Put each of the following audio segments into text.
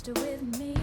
master with me.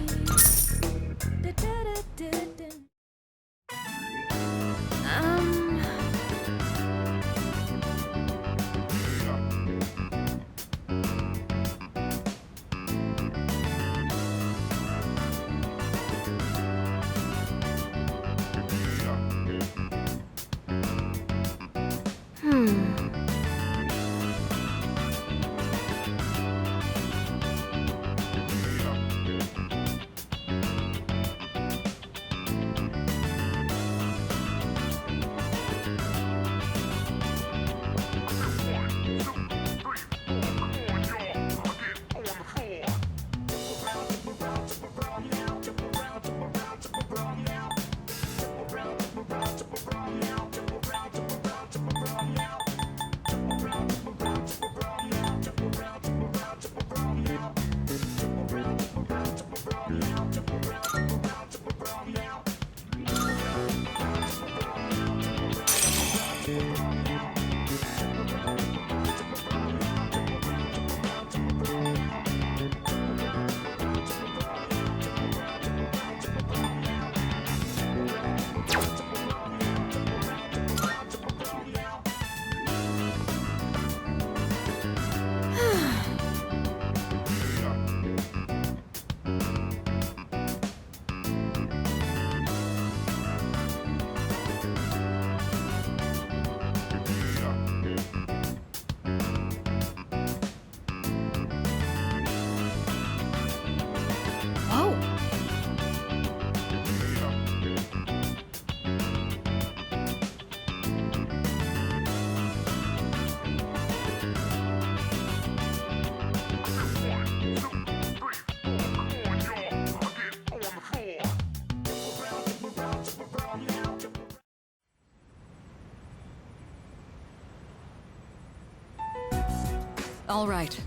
All right.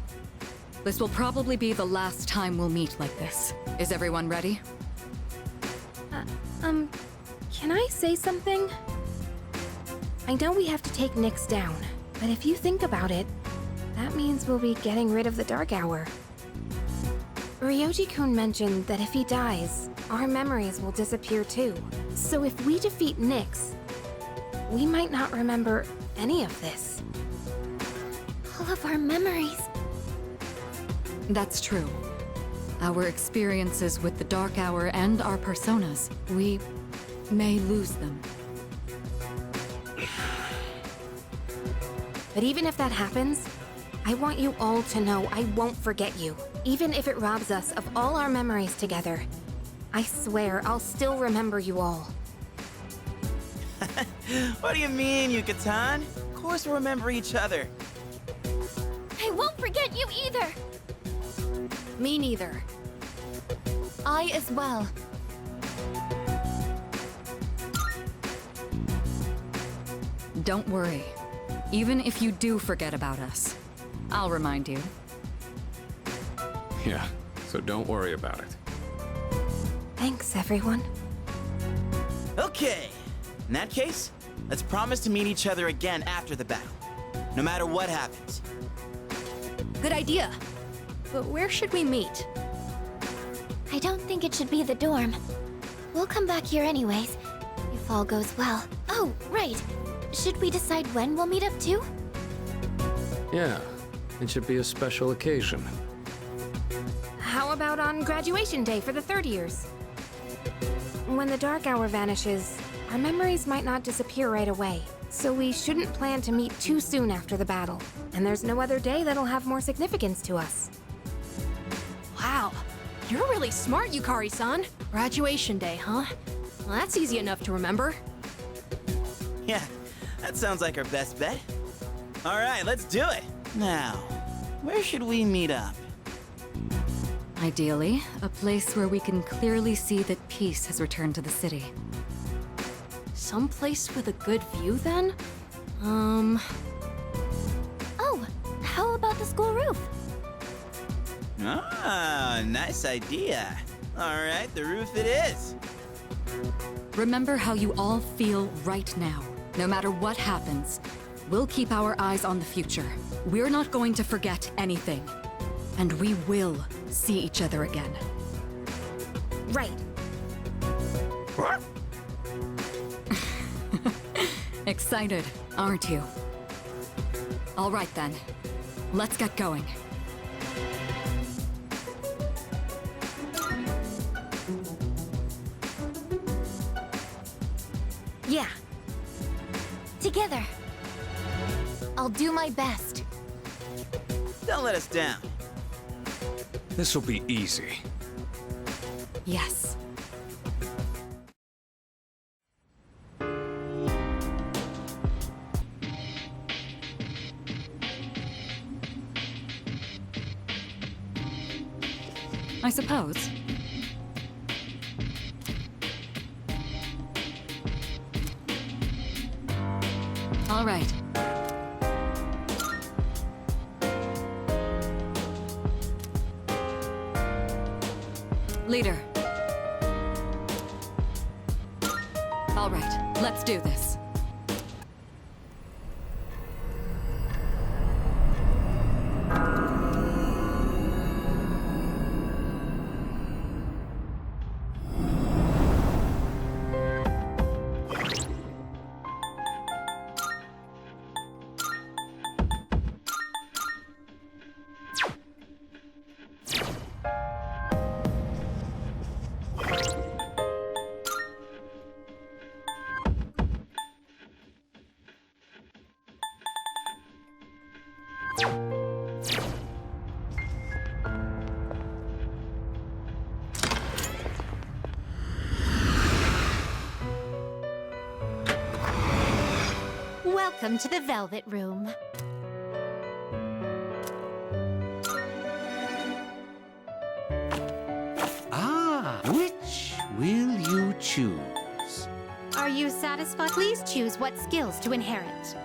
This will probably be the last time we'll meet like this. Is everyone ready? Can I say something? I know we have to take Nyx down, but if you think about it, that means we'll be getting rid of the Dark Hour. Ryoji-kun mentioned that if he dies, our memories will disappear too. So if we defeat Nyx, we might not remember any of this. All of our memories. That's true. Our experiences with the Dark Hour and our personas, we may lose them. But even if that happens, I want you all to know I won't forget you. Even if it robs us of all our memories together. I swear I'll still remember you all. What do you mean, Yucatan? Of course we'll remember each other. I won't forget you either! Me neither. I as well. Don't worry. Even if you do forget about us, I'll remind you. Yeah, so don't worry about it. Thanks, everyone. Okay. In that case, let's promise to meet each other again after the battle. No matter what happens. Good idea. But where should we meet? I don't think it should be the dorm. We'll come back here anyways, if all goes well. Oh, right. Should we decide when we'll meet up too? Yeah, it should be a special occasion. How about on graduation day for the third years? When the Dark Hour vanishes, our memories might not disappear right away. So we shouldn't plan to meet too soon after the battle. And there's no other day that'll have more significance to us. Wow, you're really smart, Yukari-san. Graduation day, huh? Well, that's easy enough to remember. Yeah, that sounds like our best bet. All right, let's do it. Now, where should we meet up? Ideally, a place where we can clearly see that peace has returned to the city. Someplace with a good view, then? Oh, how about the school roof? Ah, nice idea. All right, the roof it is. Remember how you all feel right now. No matter what happens, we'll keep our eyes on the future. We're not going to forget anything. And we will see each other again. Right. Excited, aren't you? All right then. Let's get going. Yeah. Together. I'll do my best. Don't let us down. This'll be easy. Yes. I suppose. All right. Leader. All right, let's do this. Welcome to the Velvet Room. Ah, which will you choose? Are you satisfied? Please choose what skills to inherit.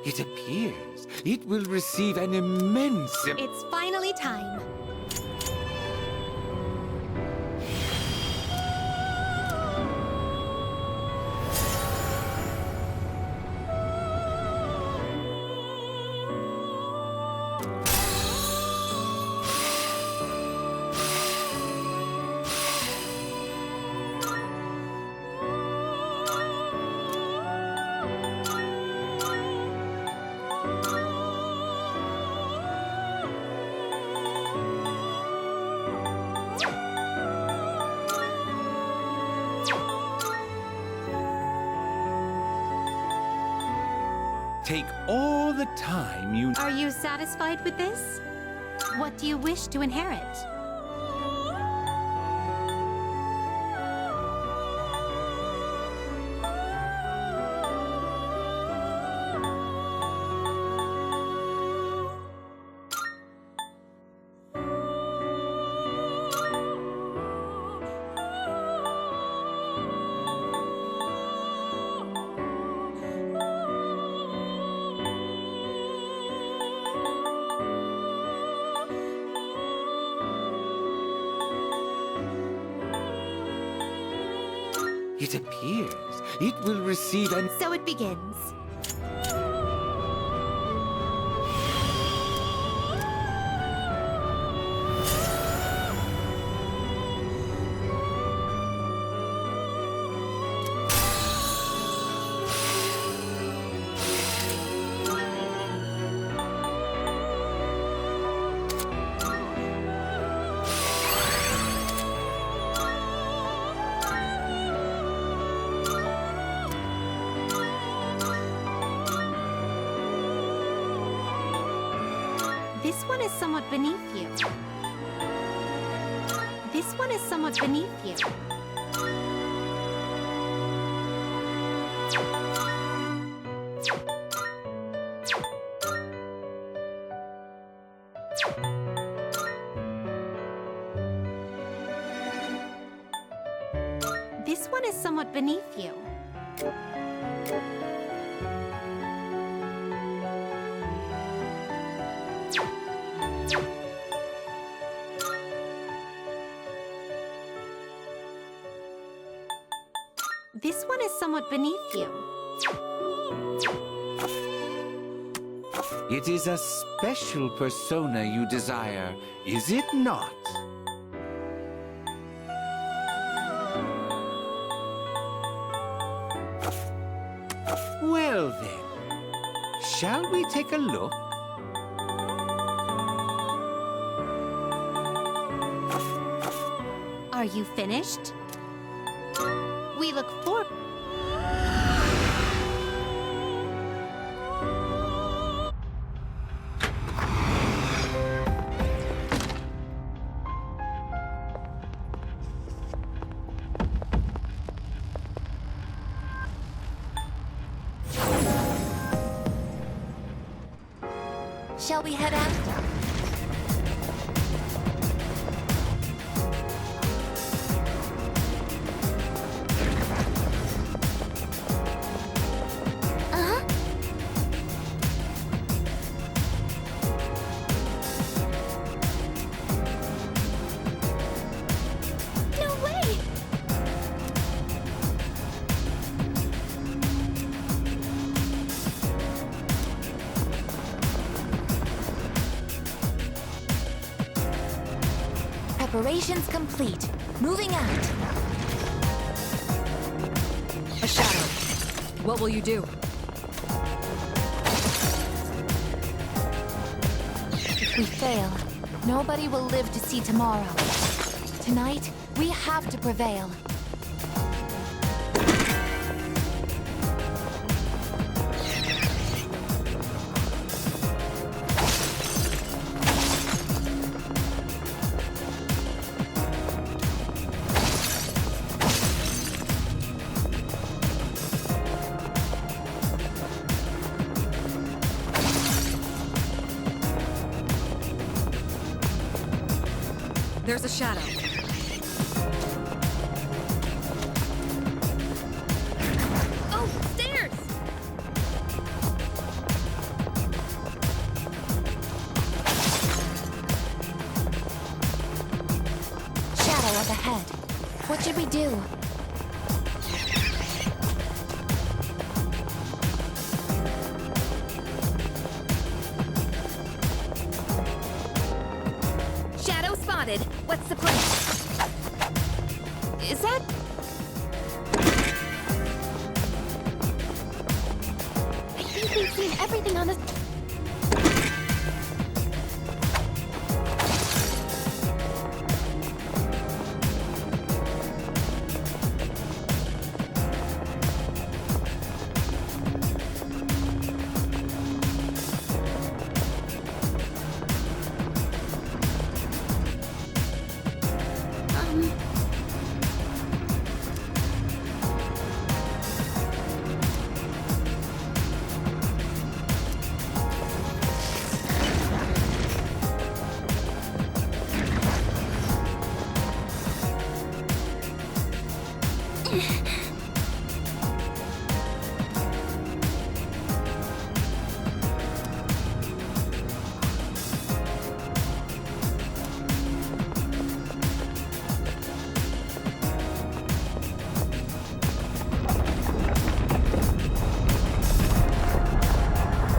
It appears it will receive an immense... It's finally time. Take all the time you... Are you satisfied with this? What do you wish to inherit? It appears it will receive an... So it begins. This one is somewhat beneath you. This one is somewhat beneath you. This one is somewhat beneath you. This This one is somewhat beneath you. It is a special persona you desire, is it not? Well then, shall we take a look? Are you finished? We look forward. Shall we head out? No way! Preparations complete. Moving out. A shadow. What will you do? If we fail, nobody will live to see tomorrow. Tonight, we have to prevail. There's a shadow. Oh, stairs! Shadow up ahead. What should we do? Shadow spotted. What's the plan? Is that... I think we've seen everything on this.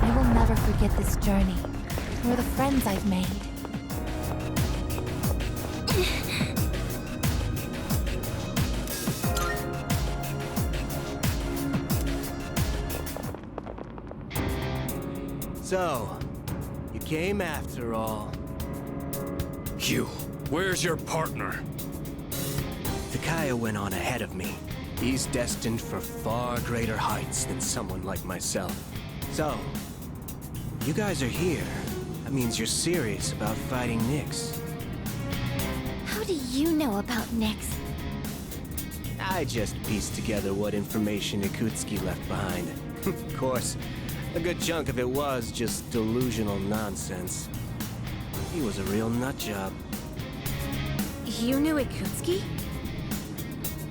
I will never forget this journey, or the friends I've made. So, you came after all. You, where's your partner? Takaya went on ahead of me. He's destined for far greater heights than someone like myself. So, you guys are here. That means you're serious about fighting Nyx. How do you know about Nyx? I just pieced together what information Ikutsuki left behind. Of course, a good chunk of it was just delusional nonsense. He was a real nutjob. You knew Ikutsuki?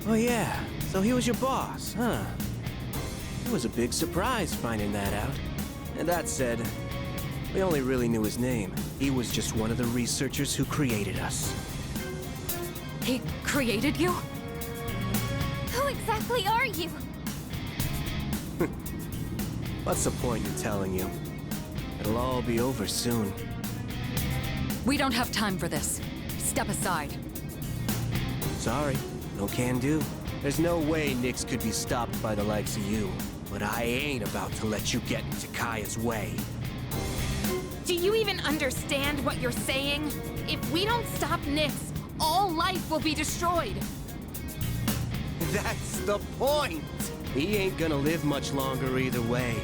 Oh yeah, so he was your boss, huh? It was a big surprise finding that out. And that said, we only really knew his name. He was just one of the researchers who created us. He created you? Who exactly are you? What's the point in telling you? It'll all be over soon. We don't have time for this. Step aside. Sorry, no can do. There's no way Nyx could be stopped by the likes of you. But I ain't about to let you get in Takaya's way. Do you even understand what you're saying? If we don't stop Nyx, all life will be destroyed. That's the point! He ain't gonna live much longer either way.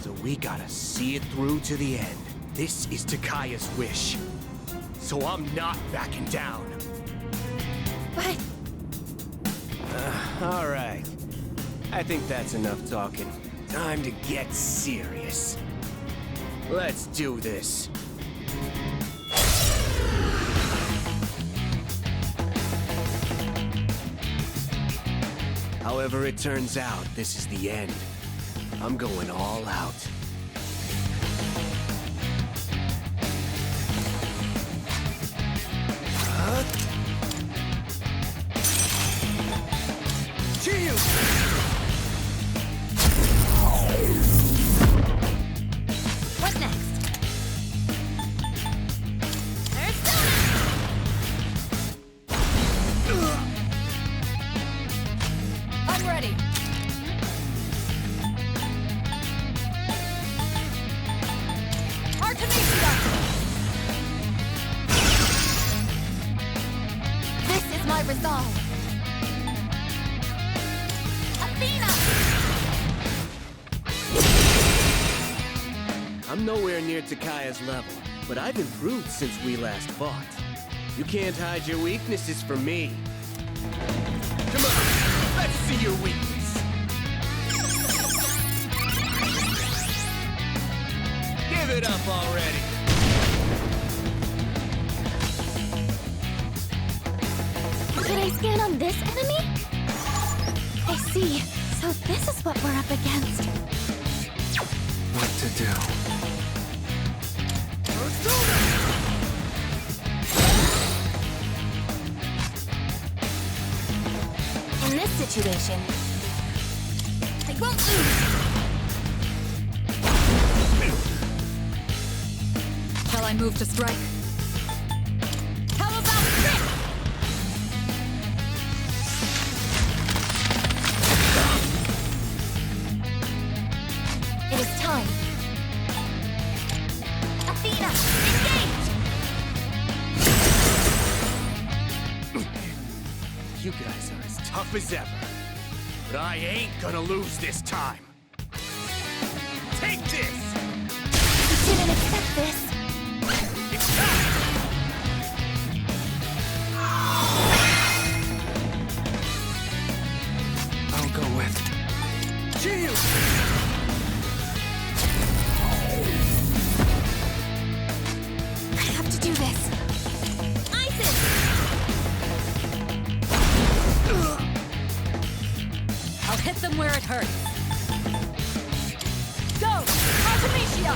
So we gotta see it through to the end. This is Takaya's wish. So I'm not backing down. But... Alright. I think that's enough talking. Time to get serious. Let's do this. However it turns out, this is the end. I'm going all out. what next? I'm ready. Artemisia! This is my resolve. Athena! I'm nowhere near Takaya's level, but I've improved since we last fought. You can't hide your weaknesses from me. Come on, let's see your weakness. Give it up already. Did I scan on this enemy? I see. So this is what we're up against. What to do? In this situation, I won't lose. Shall I move to strike? How about this? It is time. Athena, engage! You guys are as tough as ever. But I ain't gonna lose this time. Take this! Didn't expect this. It's time! I'll go with. Shield! I have to do this. Isis! I'll hit them where it hurts. Go! Artemisia!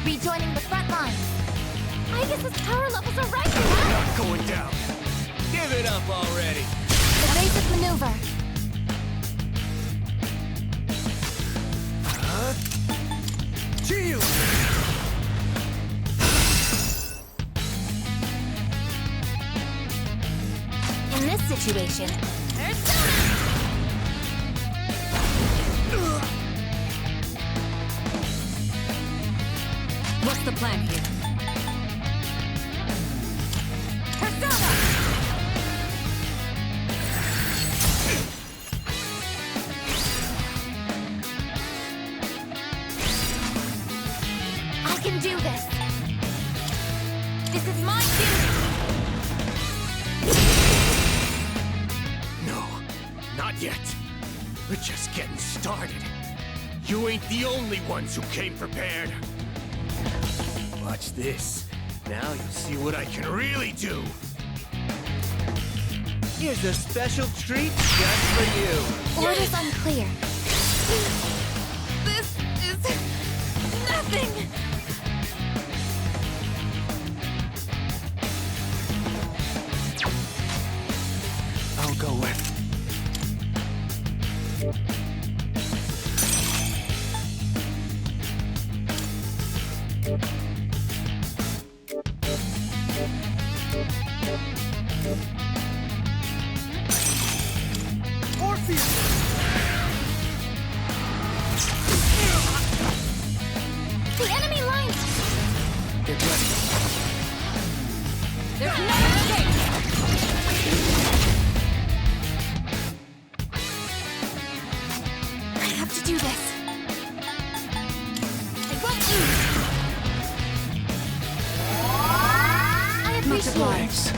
Rejoining the front line. Aegis's power levels are rising. Not going down. Give it up already. Evasive maneuver. Shield! In this situation, What's the plan here? Persona! I can do this. This is my duty. No, not yet. We're just getting started. You ain't the only ones who came prepared. Watch this. Now you'll see what I can really do. Here's a special treat just for you. Orders unclear. This is nothing. The enemy line! Get ready. There's no escape! I have to do this. I won't lose. I appreciate it.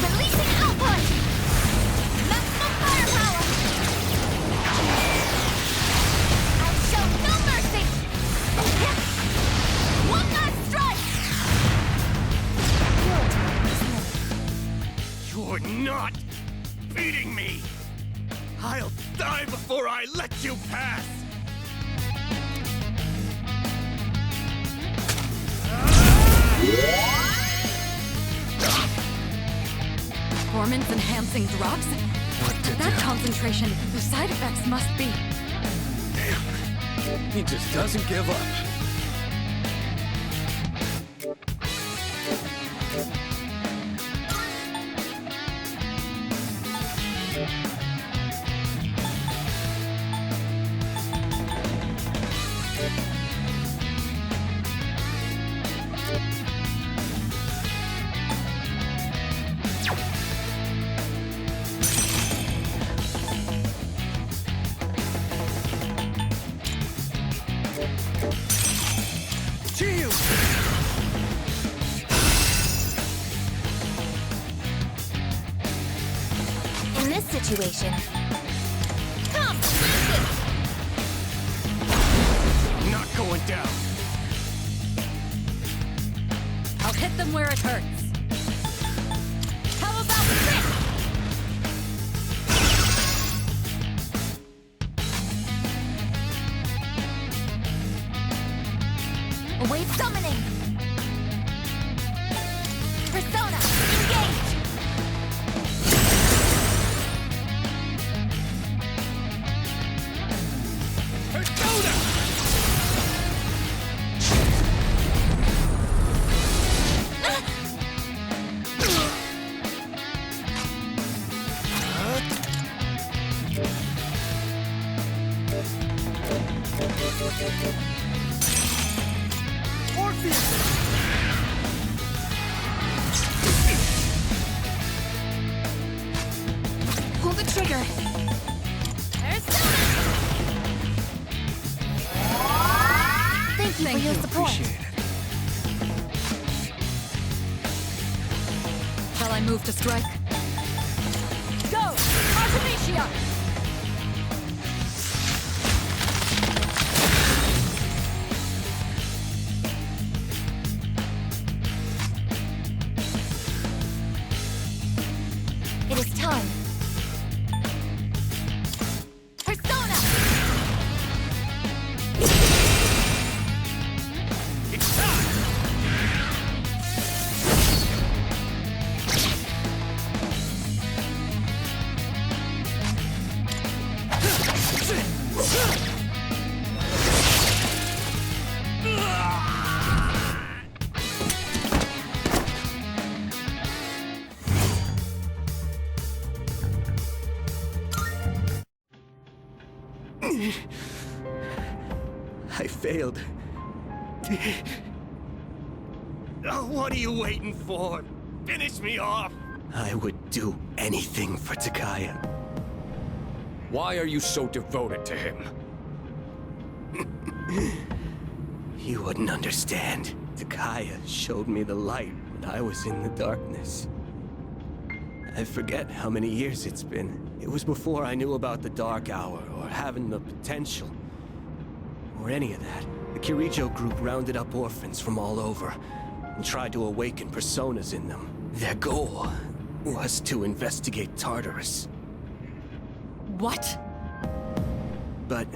Releasing output! Maximum firepower! I'll show no mercy! One last strike! You're not beating me! I'll die before I let you pass! Performance-enhancing drugs? That concentration, the side effects must be... He just doesn't give up. In this situation, come, Not going down. I'll hit them where it hurts. How about this? await summoning. Persona, engage. Pull the trigger. Thank you for your support. Shall I move to strike? Go! Artemisia! It is time. Persona! It's time! I failed. Oh, what are you waiting for? Finish me off! I would do anything for Takaya. Why are you so devoted to him? You wouldn't understand. Takaya showed me the light when I was in the darkness. I forget how many years it's been. It was before I knew about the Dark Hour, or having the potential, or any of that. The Kirijo group rounded up orphans from all over. and tried to awaken personas in them. Their goal was to investigate Tartarus. What? But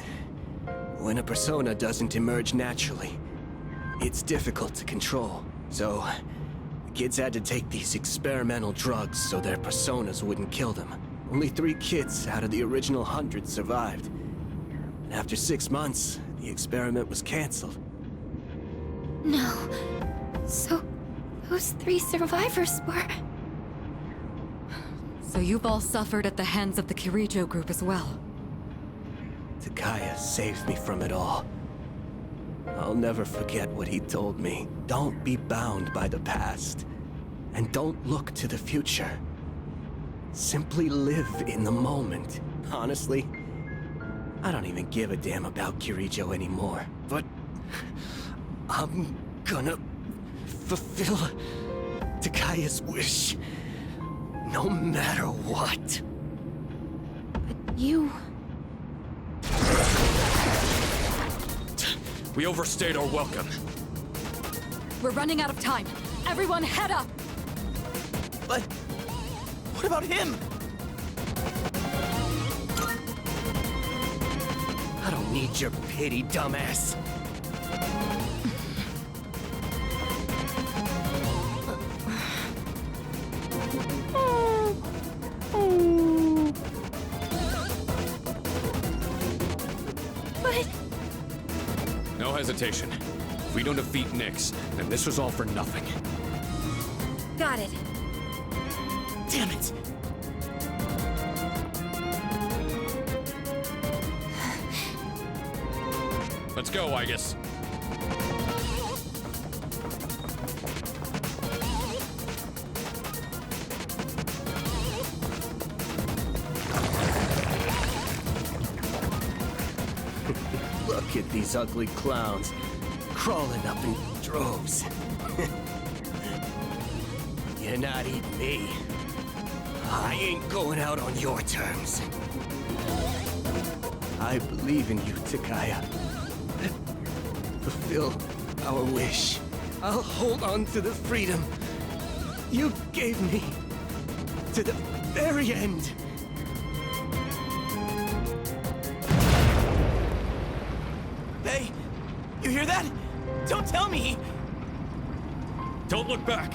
when a persona doesn't emerge naturally, it's difficult to control. So, the kids had to take these experimental drugs so their personas wouldn't kill them. Only 3 kids out of the original 100 survived. And after 6 months, the experiment was canceled. No. So, those 3 survivors were... So you've all suffered at the hands of the Kirijo group as well. Takaya saved me from it all. I'll never forget what he told me. Don't be bound by the past, and don't look to the future. Simply live in the moment. Honestly, I don't even give a damn about Kirijo anymore. But I'm gonna fulfill Takaya's wish, no matter what. You... We overstayed our welcome. We're running out of time. Everyone head up! But what about him? I don't need your pity, dumbass. But... No hesitation. If we don't defeat Nyx, then this was all for nothing. Got it. Damn it! Let's go, Igus. Look at these ugly clowns, crawling up in droves. You're not eating me. I ain't going out on your terms. I believe in you, Takaya. Fulfill our wish. I'll hold on to the freedom you gave me to the very end. Hey, you hear that? Don't tell me! Don't look back!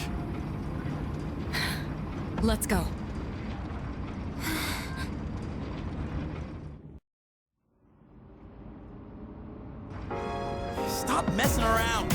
Let's go. Stop messing around!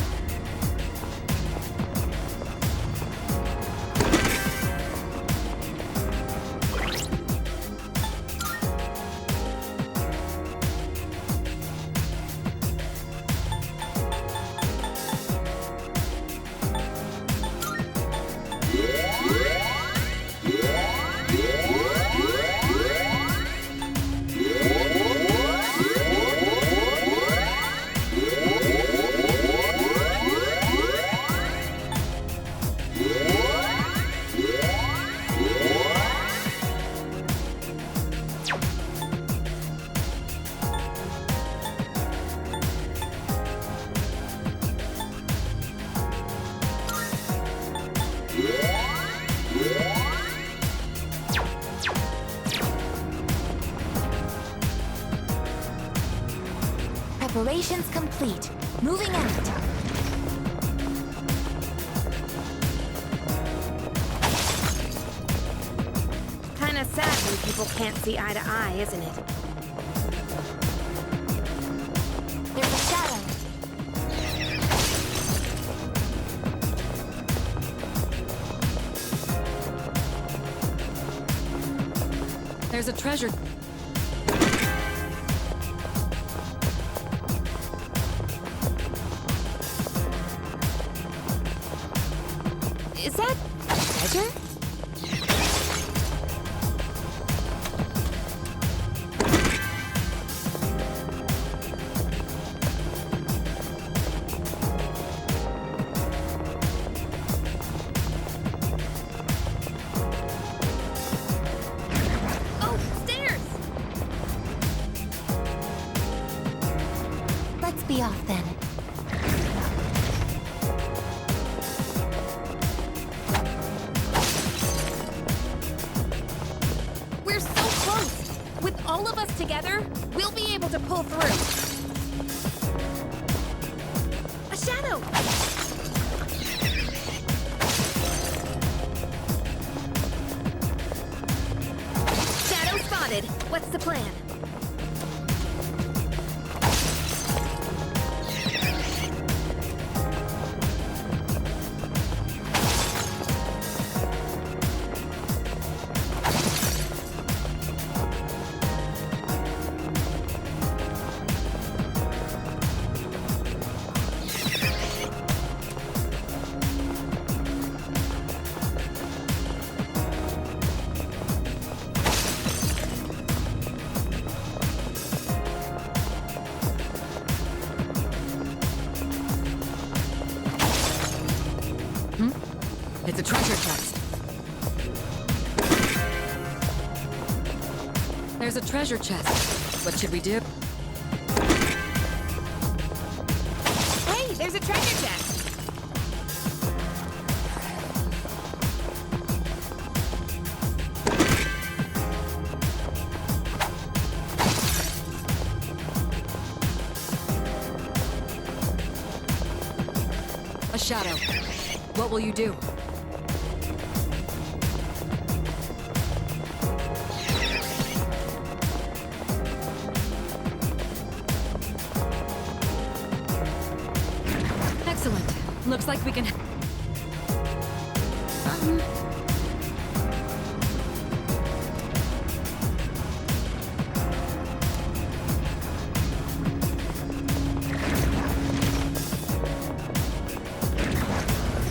Preparations complete. Moving out. Kinda sad when people can't see eye to eye, isn't it? There's a shadow. There's a treasure. Is that treasure? Oh, stairs! Let's be off then. together, we'll be able to pull through. A shadow! Shadow spotted. What's the plan? It's a treasure chest. There's a treasure chest. What should we do? Hey, there's a treasure chest! A shadow. What will you do? Excellent. Looks like we can...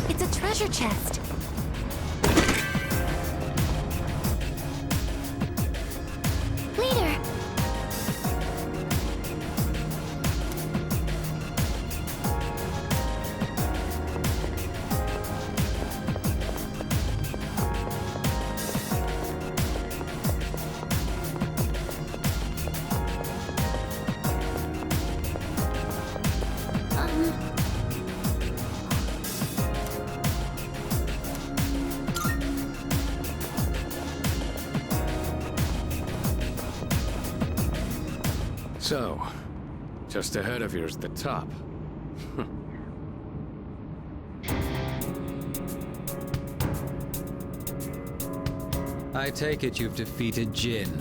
It's a treasure chest. Leader! So, just ahead of yours, the top. I take it you've defeated Jin.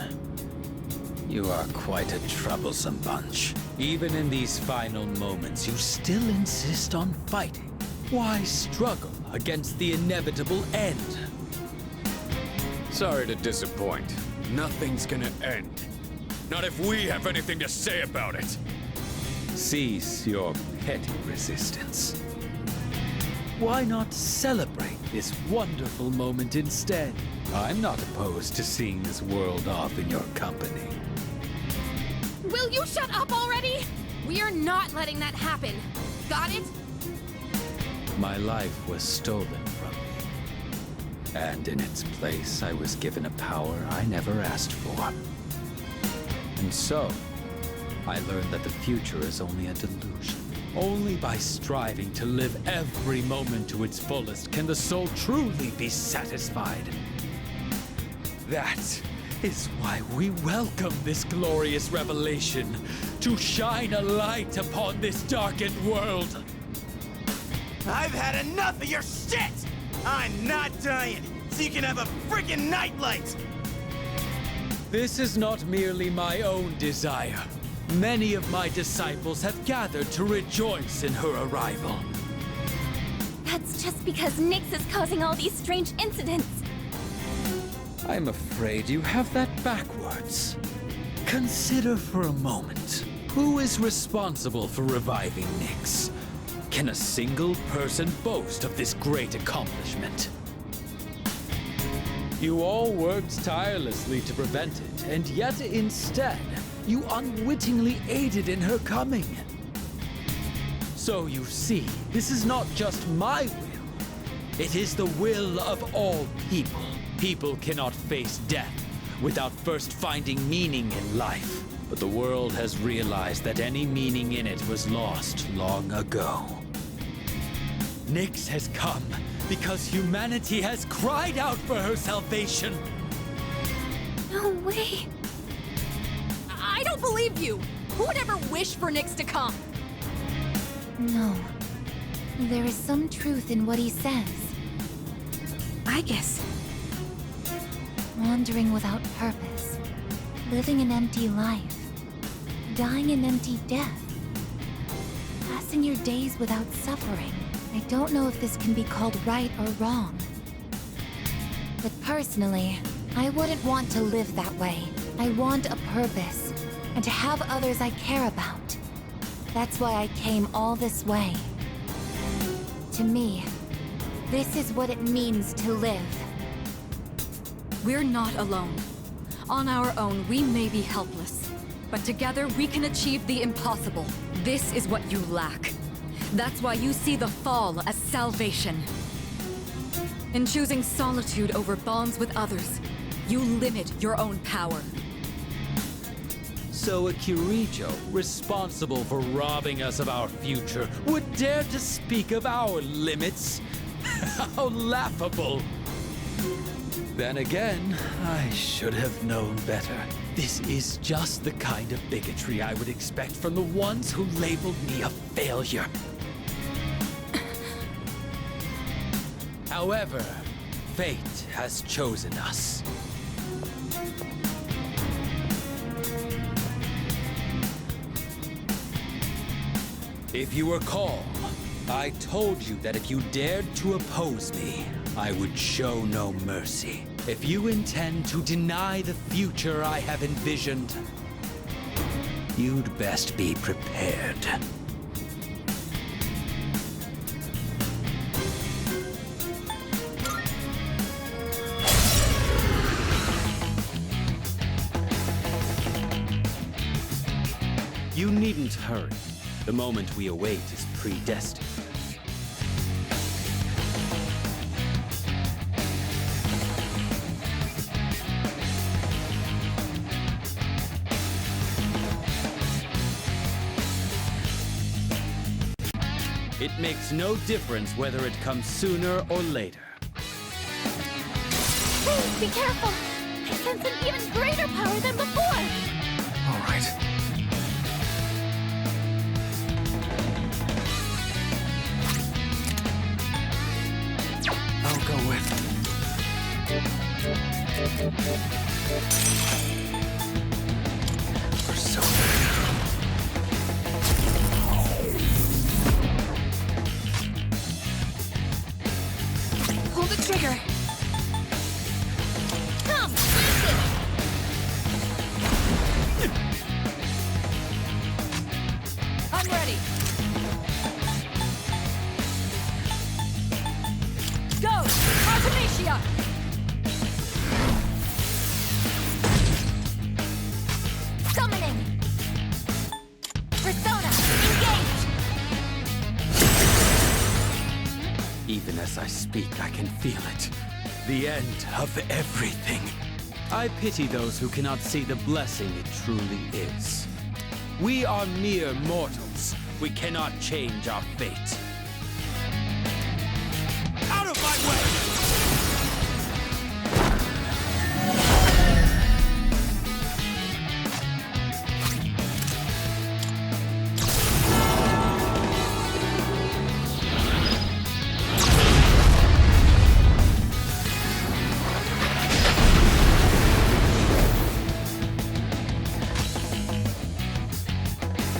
You are quite a troublesome bunch. Even in these final moments, you still insist on fighting. Why struggle against the inevitable end? Sorry to disappoint. Nothing's gonna end. Not if we have anything to say about it. Cease your petty resistance. Why not celebrate this wonderful moment instead? I'm not opposed to seeing this world off in your company. Will you shut up already? We are not letting that happen. Got it? My life was stolen from me. And in its place, I was given a power I never asked for. And so, I learned that the future is only a delusion. Only by striving to live every moment to its fullest can the soul truly be satisfied. That is why we welcome this glorious revelation, to shine a light upon this darkened world. I've had enough of your shit! I'm not dying, so you can have a freaking nightlight! This is not merely my own desire. Many of my disciples have gathered to rejoice in her arrival. That's just because Nyx is causing all these strange incidents. I'm afraid you have that backwards. Consider for a moment, who is responsible for reviving Nyx? Can a single person boast of this great accomplishment? You all worked tirelessly to prevent it, and yet instead, you unwittingly aided in her coming. So you see, this is not just my will. It is the will of all people. People cannot face death without first finding meaning in life. But the world has realized that any meaning in it was lost long ago. Nyx has come because humanity has cried out for her salvation. No way. I don't believe you! Who would ever wish for Nyx to come? No. There is some truth in what he says. I guess. Wandering without purpose. Living an empty life. Dying an empty death. Passing your days without suffering. I don't know if this can be called right or wrong. But personally, I wouldn't want to live that way. I want a purpose, and to have others I care about. That's why I came all this way. To me, this is what it means to live. We're not alone. On our own, we may be helpless. But together, we can achieve the impossible. This is what you lack. That's why you see the fall as salvation. In choosing solitude over bonds with others, you limit your own power. So a Kirijo, responsible for robbing us of our future, would dare to speak of our limits? How laughable! Then again, I should have known better. This is just the kind of bigotry I would expect from the ones who labeled me a failure. However, fate has chosen us. If you recall, I told you that if you dared to oppose me, I would show no mercy. If you intend to deny the future I have envisioned, you'd best be prepared. You needn't hurry. The moment we await is predestined. It makes no difference whether it comes sooner or later. Please be careful! I sense an even greater power than before! All right. I'll go with... Persona. Pull the trigger. Come! Blast it! I'm ready. Go! Artemisia! Summoning! Persona, engage! Even as I speak, I can feel it. The end of everything. I pity those who cannot see the blessing it truly is. We are mere mortals. We cannot change our fate. Out of my way!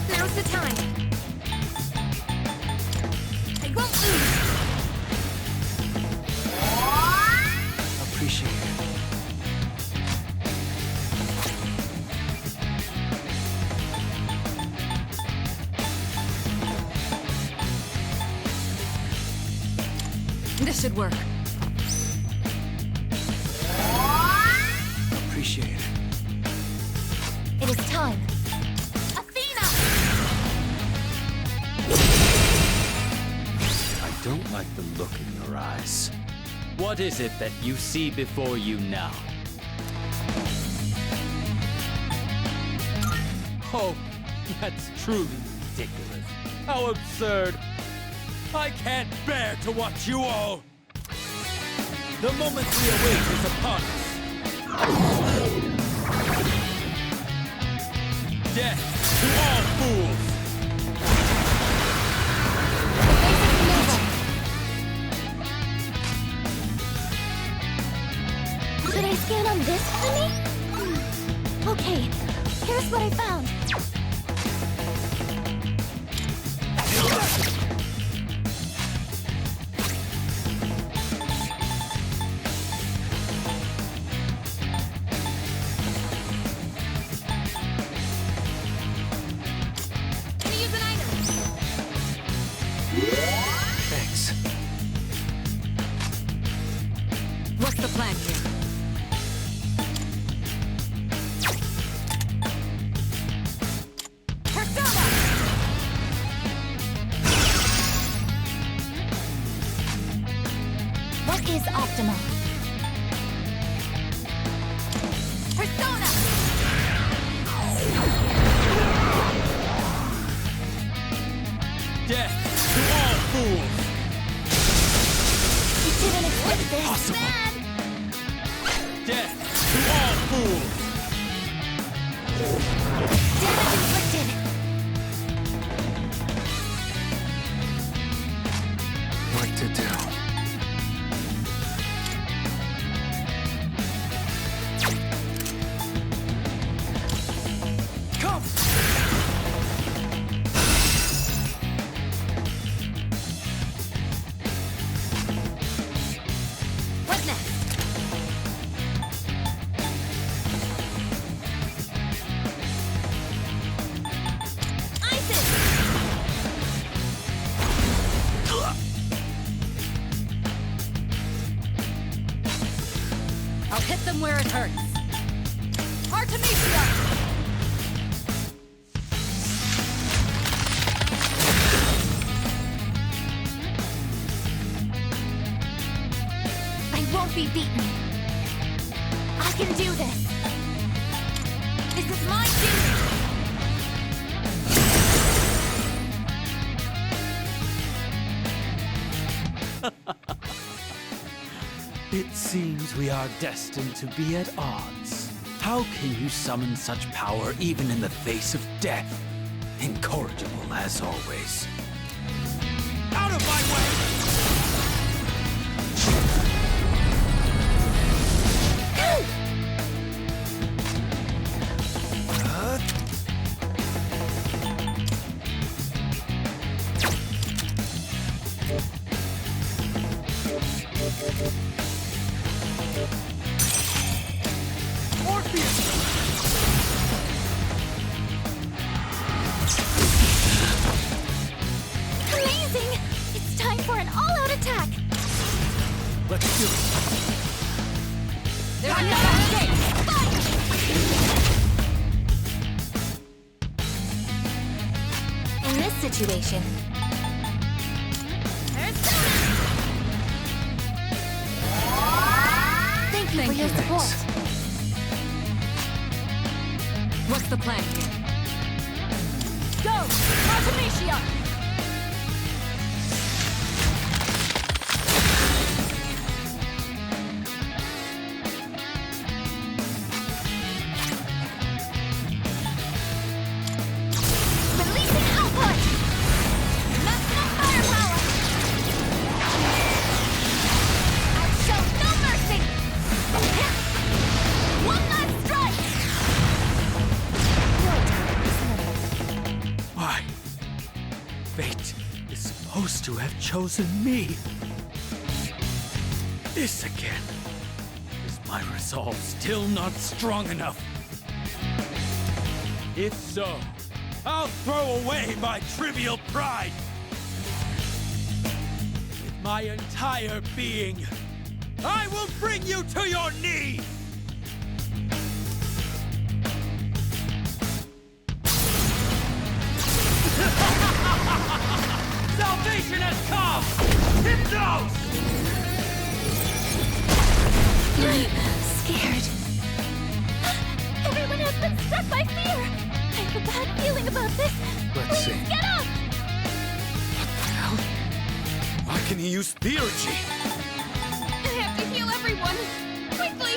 Now's the time. I won't lose. Appreciate it. This should work. Appreciate it. It is time. I don't like the look in your eyes. What is it that you see before you now? Oh, that's truly ridiculous. How absurd. I can't bear to watch you all. The moment we await is upon us. Death to all fools! Should I scan on this enemy? Okay, here's what I found. Can I use an item? Thanks. What's the plan here? What is optimal? Persona! Death to all fools! You didn't expect this. Impossible. Bad. Death to all fools! Damage inflicted. What to do? Come! What next? Isis! I'll hit them where it hurts. Artemisia! I won't be beaten. I can do this. This is my duty. It seems we are destined to be at odds. How can you summon such power even in the face of death? Incorrigible as always. Out of my way! Amazing! It's time for an all-out attack. Let's do it. There's another escape! In this situation, thank you for your support. What's the plan here? Go! Artemisia! Releasing output! Maximum firepower! I'll show no mercy! One last strike! Why? Fate is supposed to have chosen me. This again. Is my resolve still not strong enough? If so, I'll throw away my trivial pride. With my entire being, I will bring you to your knees! Salvation has come! Hypnos! Scared. Everyone has been struck by fear. I have a bad feeling about this. Let's see. Please get up! Why can he use theurgy? I have to heal everyone! Quickly!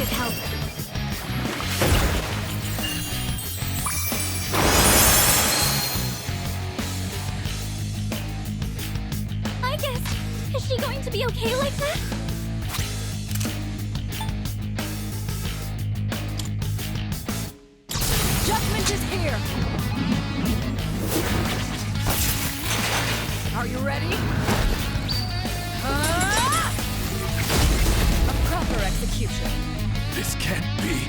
should help. I guess. Is she going to be okay like that? Judgment is here! Are you ready? A proper execution. This can't be.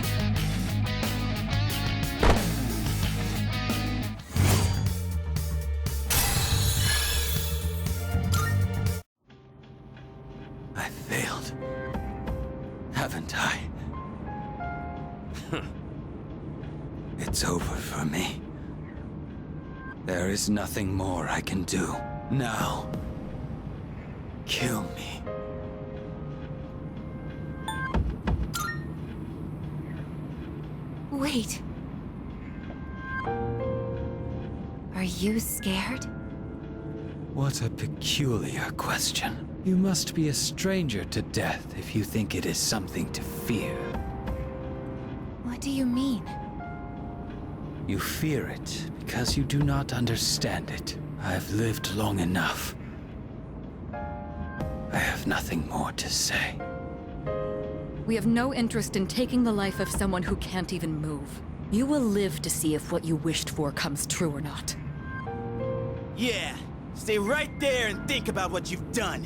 I failed. Haven't I? It's over for me. There is nothing more I can do. Now, kill me. Wait. Are you scared? What a peculiar question. You must be a stranger to death if you think it is something to fear. What do you mean? You fear it because you do not understand it. I've lived long enough. I have nothing more to say. We have no interest in taking the life of someone who can't even move. You will live to see if what you wished for comes true or not. Yeah, stay right there and think about what you've done.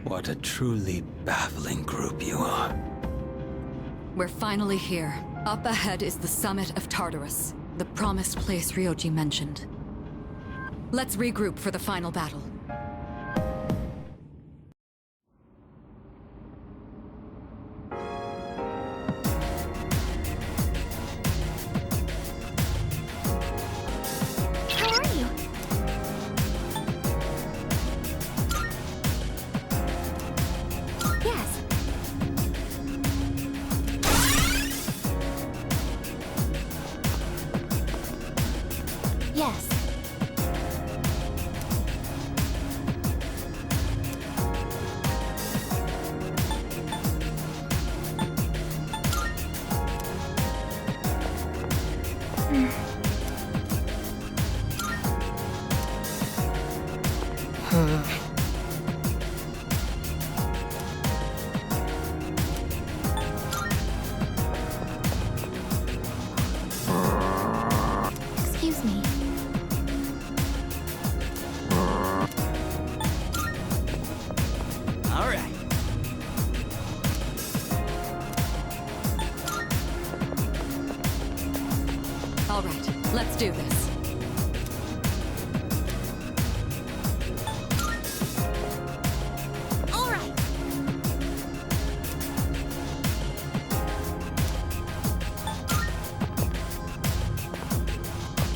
What a truly baffling group you are. We're finally here. Up ahead is the summit of Tartarus, the promised place Ryoji mentioned. Let's regroup for the final battle. How are you? Yes. Yes. Excuse me. All right. All right, let's do this. All right.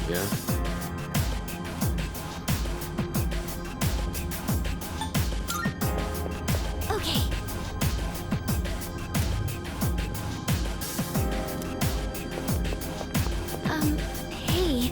Yeah? Okay. Hey.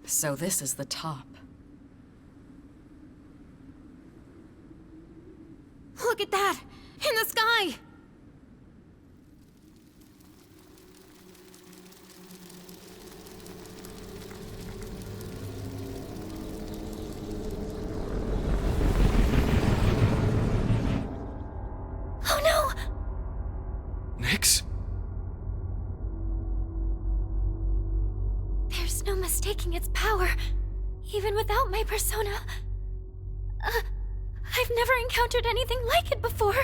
So this is the top. Look at that! In the sky! Oh no! Nyx? There's no mistaking its power, even without my persona. I've never encountered anything like it before.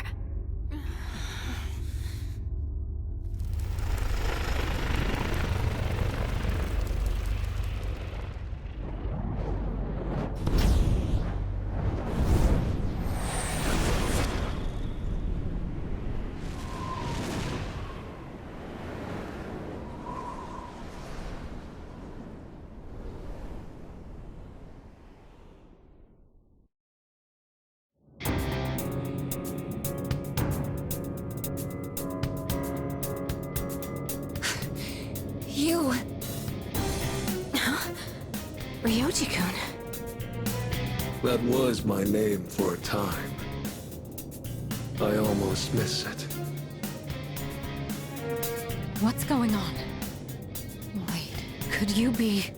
You... Huh? Ryoji-kun. That was my name for a time. I almost miss it. What's going on? Wait, could you be...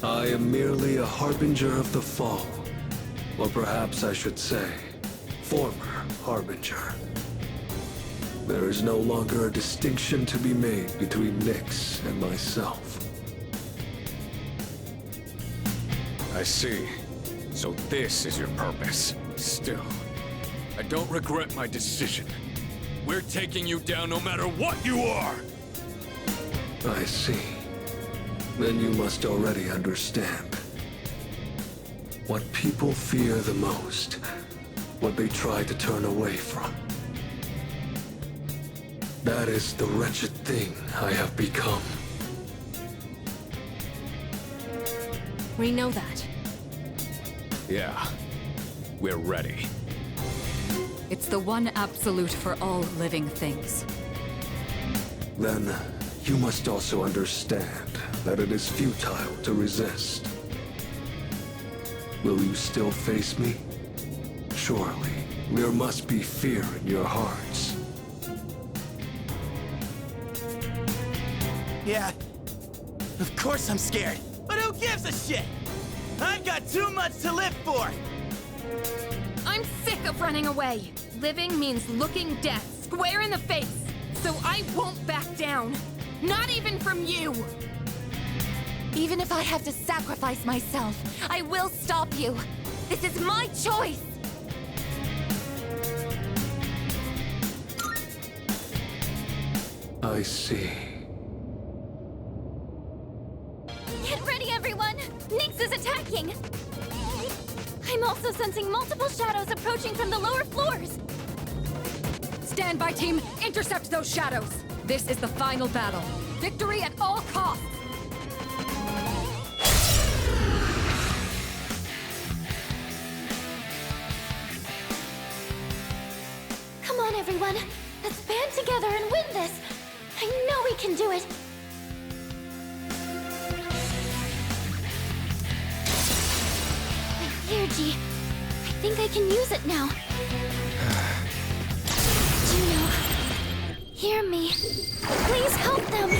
I am merely a harbinger of the fall. Or perhaps I should say, former harbinger. There is no longer a distinction to be made between Nyx and myself. I see. So this is your purpose. Still, I don't regret my decision. We're taking you down no matter what you are! I see. Then you must already understand. What people fear the most, what they try to turn away from. That is the wretched thing I have become. We know that. Yeah, we're ready. It's the one absolute for all living things. Then, you must also understand that it is futile to resist. Will you still face me? Surely, there must be fear in your hearts. Yeah, of course I'm scared. But who gives a shit? I've got too much to live for! I'm sick of running away. Living means looking death square in the face. So I won't back down. Not even from you! Even if I have to sacrifice myself, I will stop you. This is my choice! I see. Get ready, everyone! Nyx is attacking! I'm also sensing multiple shadows approaching from the lower floors! Stand by, team! Intercept those shadows! This is the final battle. Victory at all costs! Come on, everyone! Let's band together and win this! I know we can do it! My energy. I think I can use it now. Juno, hear me. Please help them!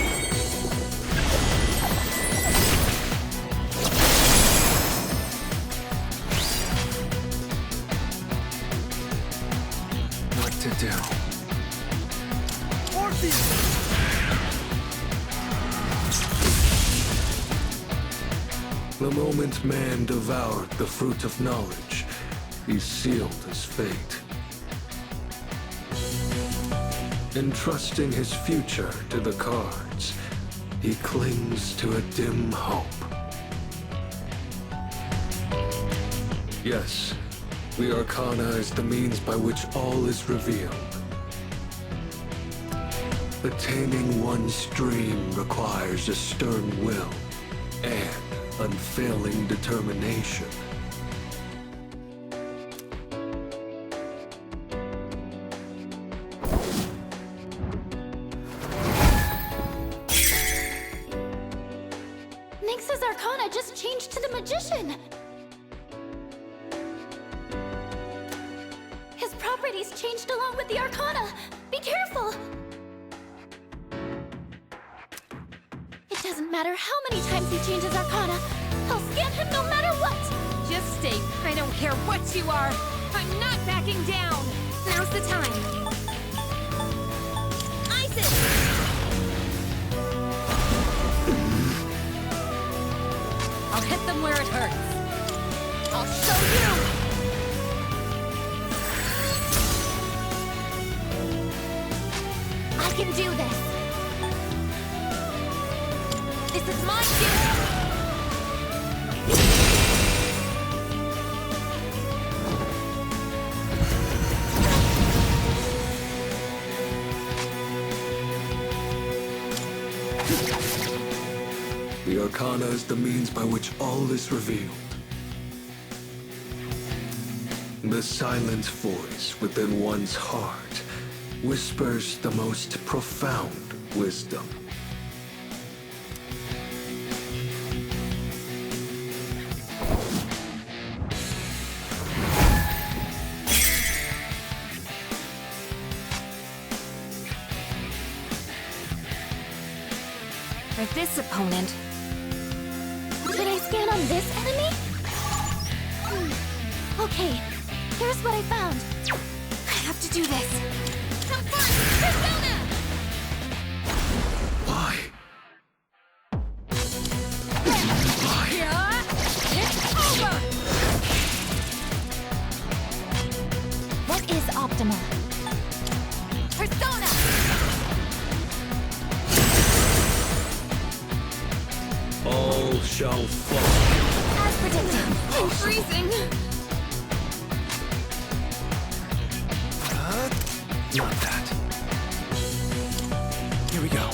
What to do? The moment man devoured the fruit of knowledge, he sealed his fate. Entrusting his future to the cards, he clings to a dim hope. Yes, the arcana is the means by which all is revealed. Attaining one's dream requires a stern will and unfailing determination. Nyx's arcana just changed to the magician! His properties changed along with the arcana! Be careful! It doesn't matter how many times he changes arcana. I'll scan him no matter what! Just stay. I don't care what you are. I'm not backing down. Now's the time. Isis! I'll hit them where it hurts. I'll show you! I can do this! This is my gift! The arcana is the means by which all is revealed. The silent voice within one's heart whispers the most profound wisdom. For this opponent, Should I scan on this enemy? Okay, here's what I found. I have to do this. Confirm! Persona! Why? It's over! What is optimal? Persona! All shall fall. As predicted. I'm freezing. Not that. Here we go.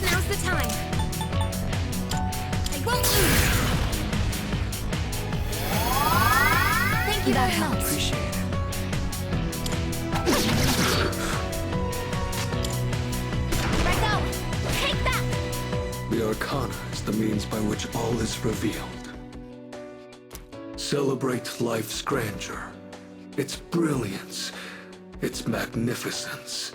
Now's the time. I won't lose. Thank you That very much. Appreciate it. Right now! Take that! The arcana is the means by which all is revealed. Celebrate life's grandeur, its brilliance, its magnificence.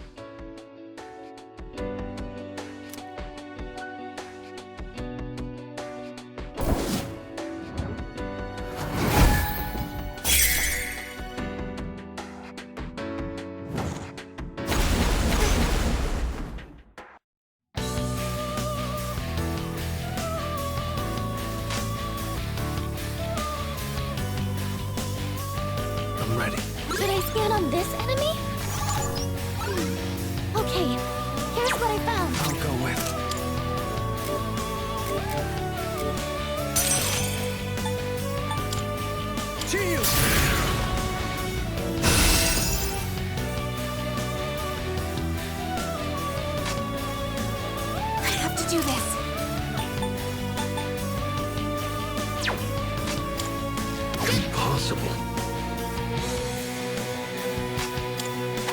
I'm ready. Should I scan on this enemy? Okay, here's what I found. I'll go with. Shield! I have to do this. Impossible.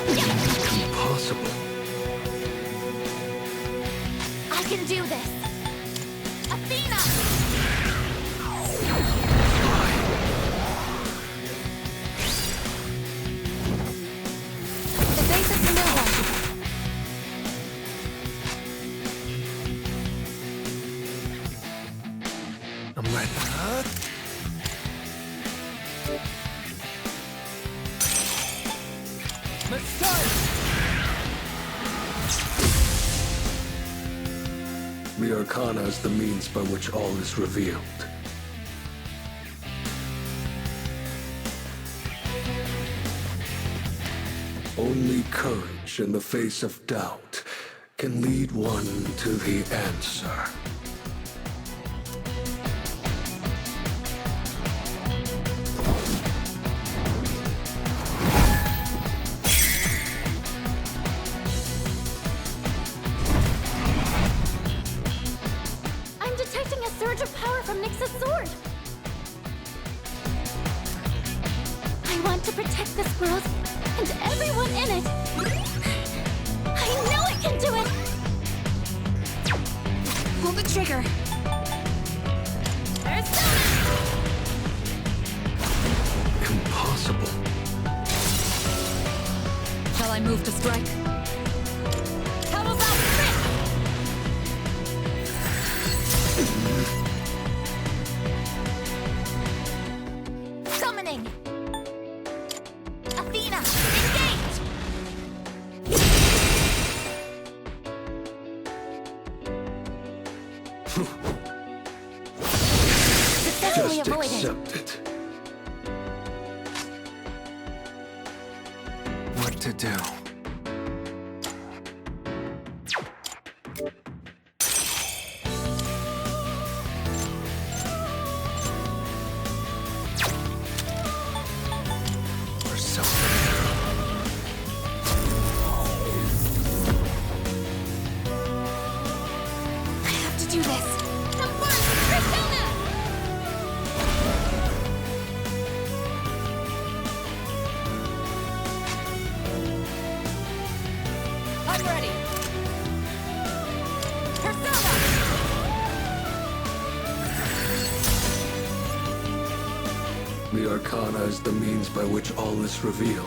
Impossible. I can do this. Athena! The base is familiar. I'm ready. Let's start! The arcana is the means by which all is revealed. Only courage in the face of doubt can lead one to the answer. I'm detecting a surge of power from Nyx's sword. I want to protect this world and everyone in it. I know I can do it! Pull the trigger. Persona! Impossible. Shall I move to strike? How about this? Summoning! Athena, engage! Successfully Just avoided. accept it. What to do? I have to do this. Confirm! Persona! I'm ready. Persona! The arcana is the means by which all is revealed.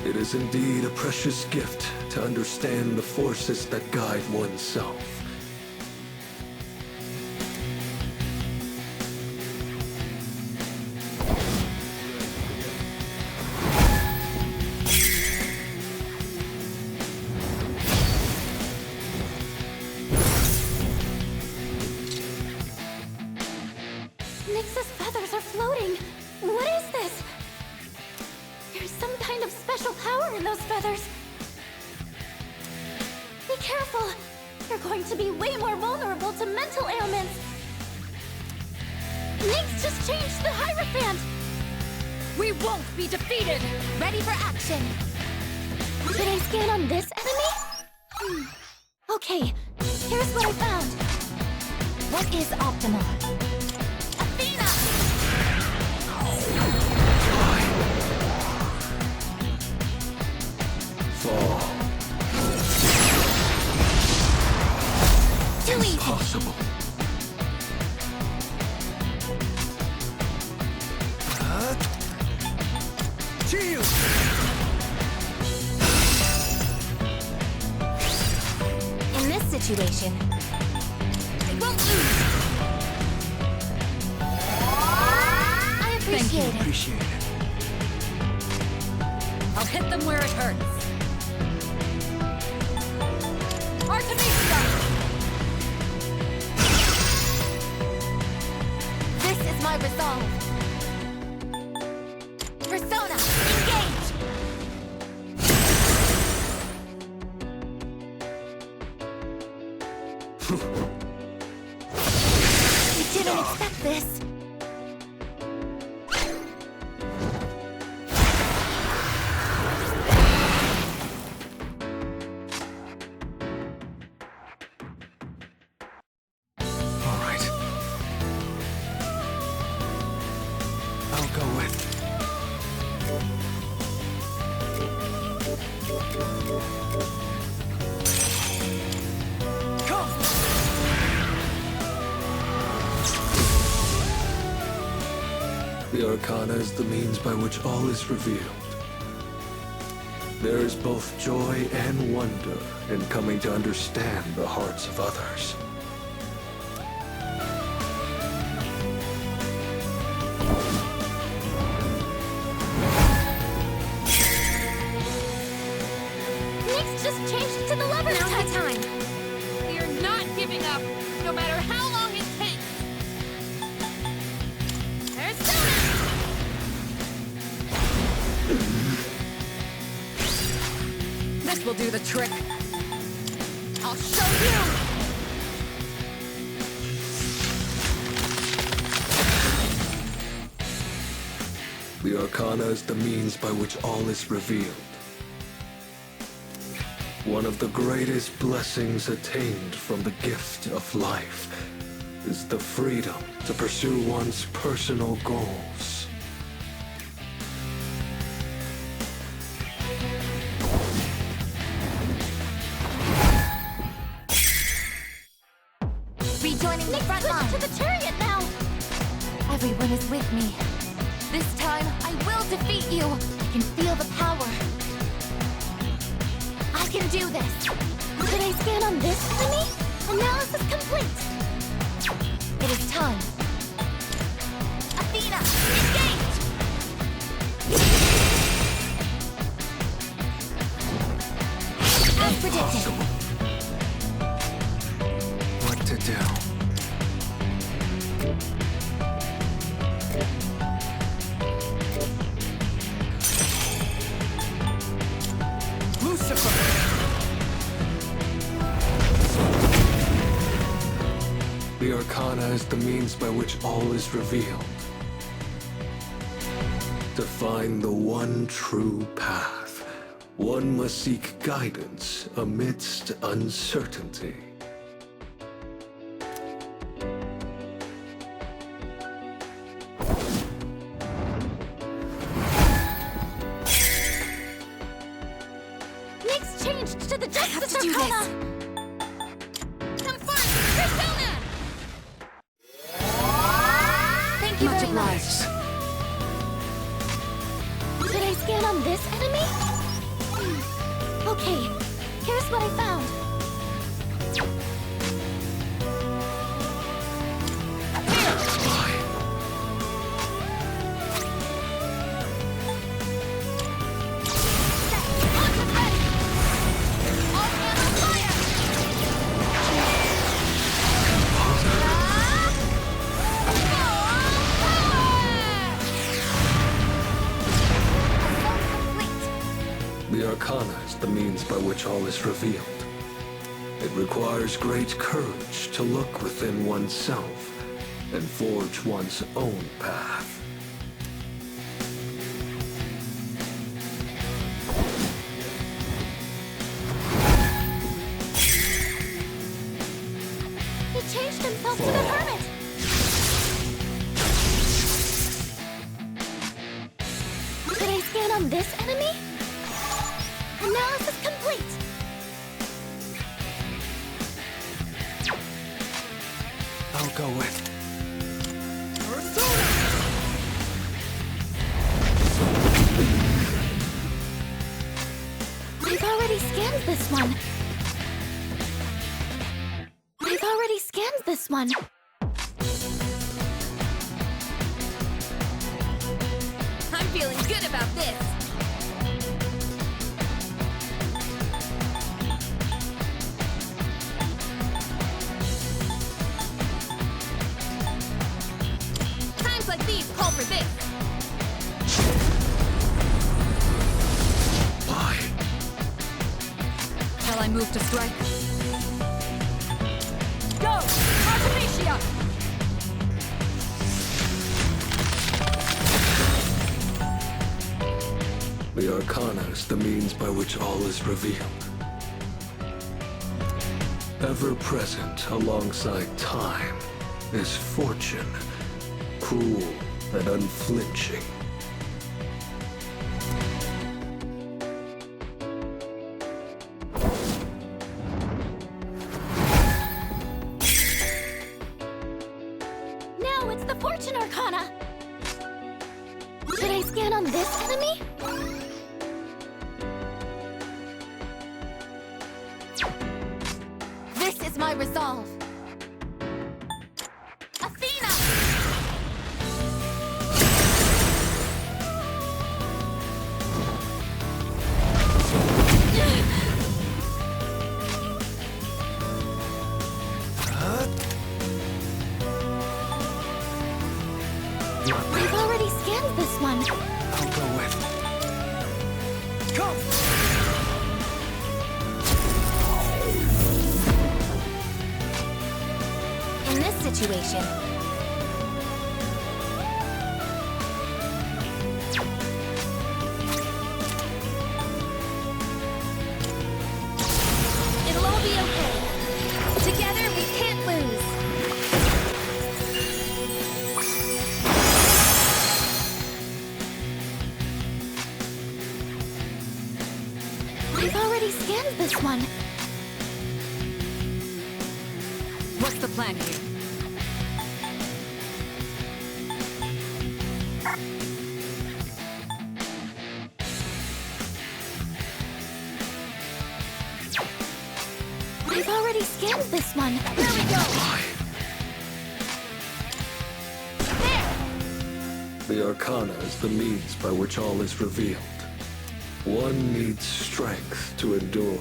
It is indeed a precious gift to understand the forces that guide oneself. Nyx's feathers are floating. What is this? There's some kind of special power in those feathers. Be careful. You're going to be way more vulnerable to mental ailments. Nyx just changed the Hierophant. We won't be defeated! Ready for action. Should I scan on this enemy? Okay, here's what I found. What is optimal? Athena! Fall. Too easy. Impossible. Shield! In this situation, I won't lose. I appreciate it. Appreciate it. I'll hit them where it hurts. Artemisia! This is my resolve. Persona, engage! I didn't expect this. All right. I'll go with... The arcana is the means by which all is revealed. There is both joy and wonder in coming to understand the hearts of others. Nyx just changed to the lever type. Time. We're not giving up, no matter how long it takes. Persona! This will do the trick. I'll show you! The arcana is the means by which all is revealed. One of the greatest blessings attained from the gift of life is the freedom to pursue one's personal goals. Rejoining the front line. To the chariot now. Everyone is with me. This time, I will defeat you. I can feel the power. I can do this. Should I scan on this enemy? Analysis complete. It is time. Athena, engage! As predicted. What to do? Lucifer! The arcana is the means by which all is revealed. To find the one true path, one must seek guidance amidst uncertainty. Nyx changed to the Justice do Arcana! Come first, Persona! Thank you Much very much. obliged. Should I scan on this enemy? Okay, here's what I found. The arcana is the means by which all is revealed. It requires great courage to look within oneself and forge one's own path. He changed himself to the hermit! Should I scan on this enemy? Analysis complete! I'll go with... I've already scanned this one. I've already scanned this one. I'm feeling good about this. Times like these call for this. Why? Shall I move to strike? Go! Artemisia! The arcana is the means by which all is revealed. Ever present alongside time is fortune, cruel and unflinching. Now it's the Fortune Arcana! Should I scan on this enemy? This is my resolve. Athena! I've already scanned this one. I'll go with... In this situation, it'll all be okay. Together, we can't lose. I've already scanned this one. What's the plan here? I've already scanned this one. Here we go! The arcana is the means by which all is revealed. One needs strength to endure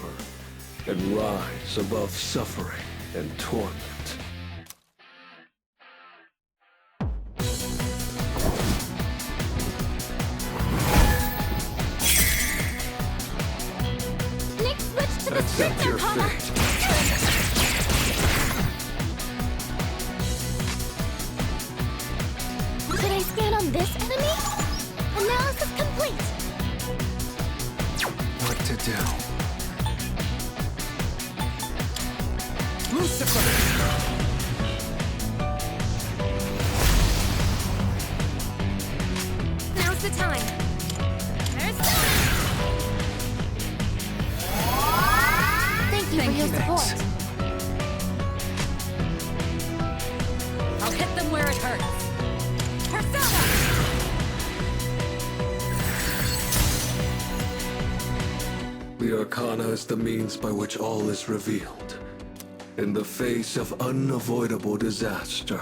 and rise above suffering and torment. Nyx switch to the Accept strict your arcana! fate. Should I scan on this enemy? Analysis complete! What to do? Now's the time. Thank you for your support. I'll hit them where it hurts. Persona! The The arcana is the means by which all is revealed. In the face of unavoidable disaster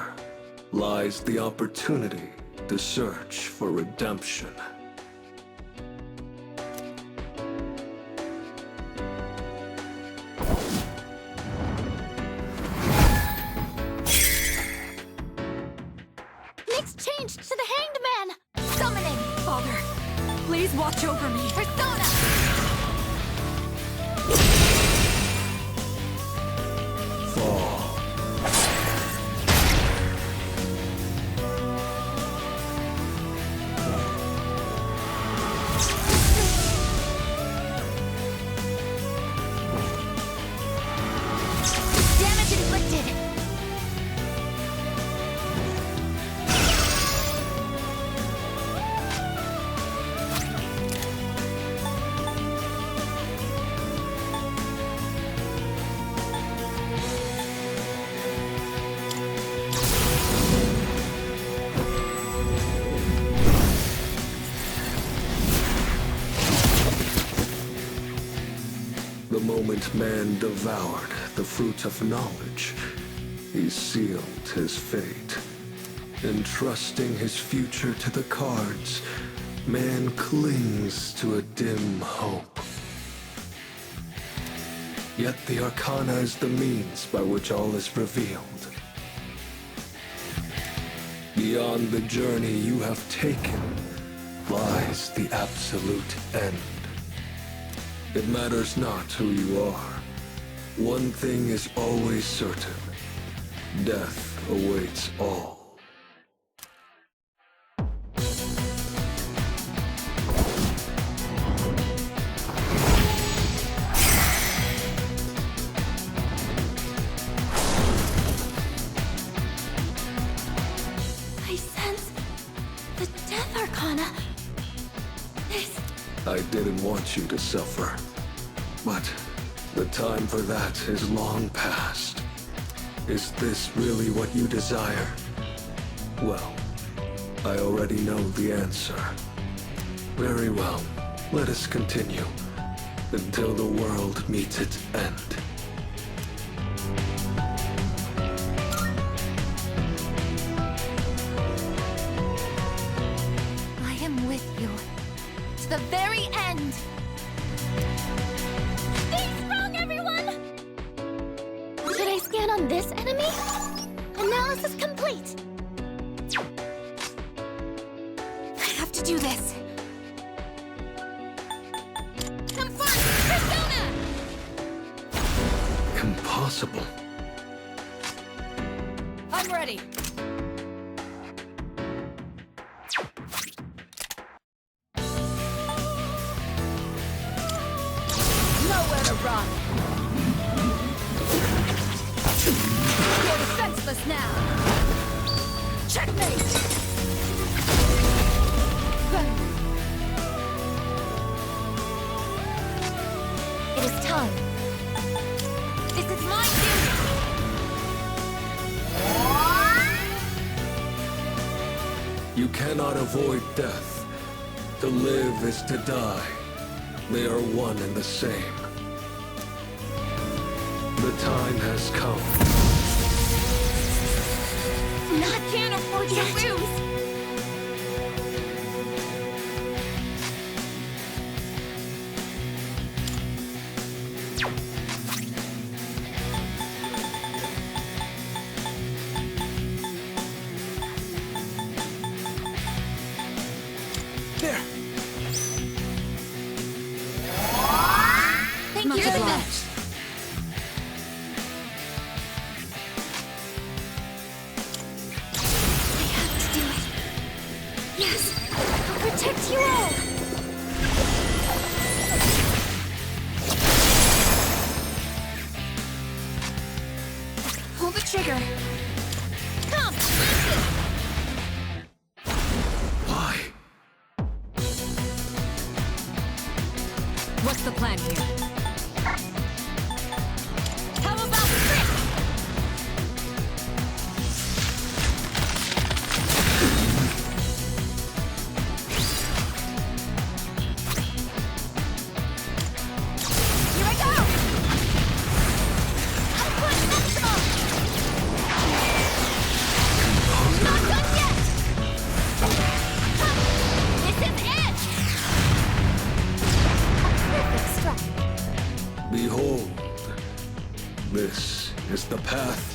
lies the opportunity to search for redemption. Nyx changed to the Hanged Man! Summoning! Father, please watch over me. Persona! Fall. Damage inflicted! The moment man devoured the fruit of knowledge, he sealed his fate. Entrusting his future to the cards, man clings to a dim hope. Yet the arcana is the means by which all is revealed. Beyond the journey you have taken lies the absolute end. It matters not who you are. One thing is always certain. Death awaits all. I sense the Death Arcana. This... I didn't want you to suffer. But the time for that is long past. Is this really what you desire? Well, I already know the answer. Very well. Let us continue until the world meets its end. I am with you. To the very end! Stay strong, everyone! Should I scan on this enemy? Analysis complete! I have to do this! Confront! Persona! Impossible. I'm ready. Nowhere to run. You're defenseless now. Checkmate. It is time. This is my duty! You cannot avoid death. To live is to die. They are one and the same. The time has come. I can't afford to lose! There! Thank Much you very obliged. much! I have to do it. Yes! I'll protect you all! Pull the trigger. Come! Listen! Why? What's the plan here? How about trick?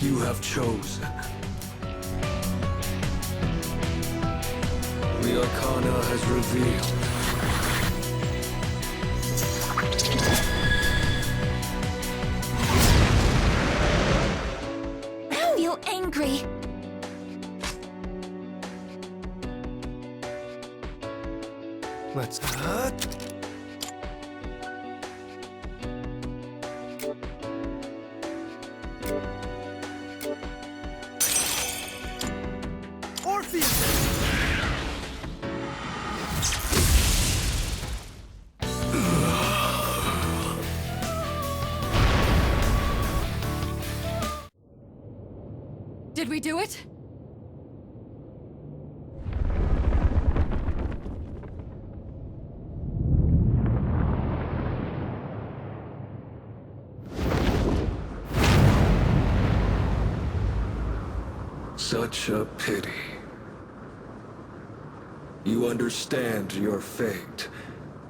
you have chosen. The arcana has revealed. I feel angry. Let's... Did we do it? Such a pity. You understand your fate,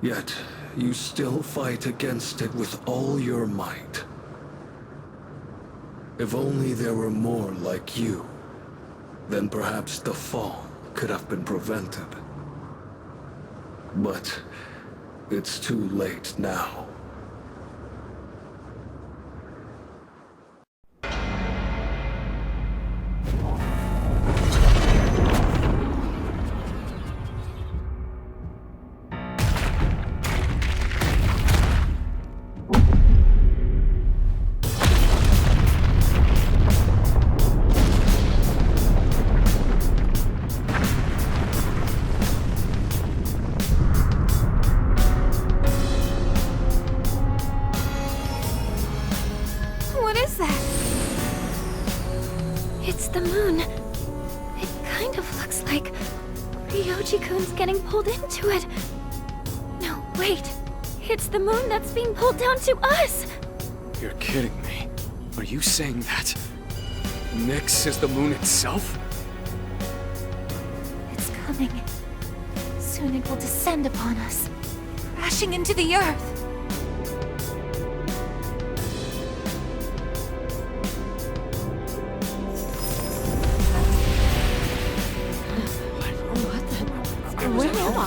yet you still fight against it with all your might. If only there were more like you, then perhaps the fall could have been prevented. But it's too late now. What is that? It's the moon. It kind of looks like Ryoji-kun's getting pulled into it. No, wait. It's the moon that's being pulled down to us! You're kidding me. Are you saying that Nyx is the moon itself? It's coming. Soon it will descend upon us, crashing into the earth. Where am I?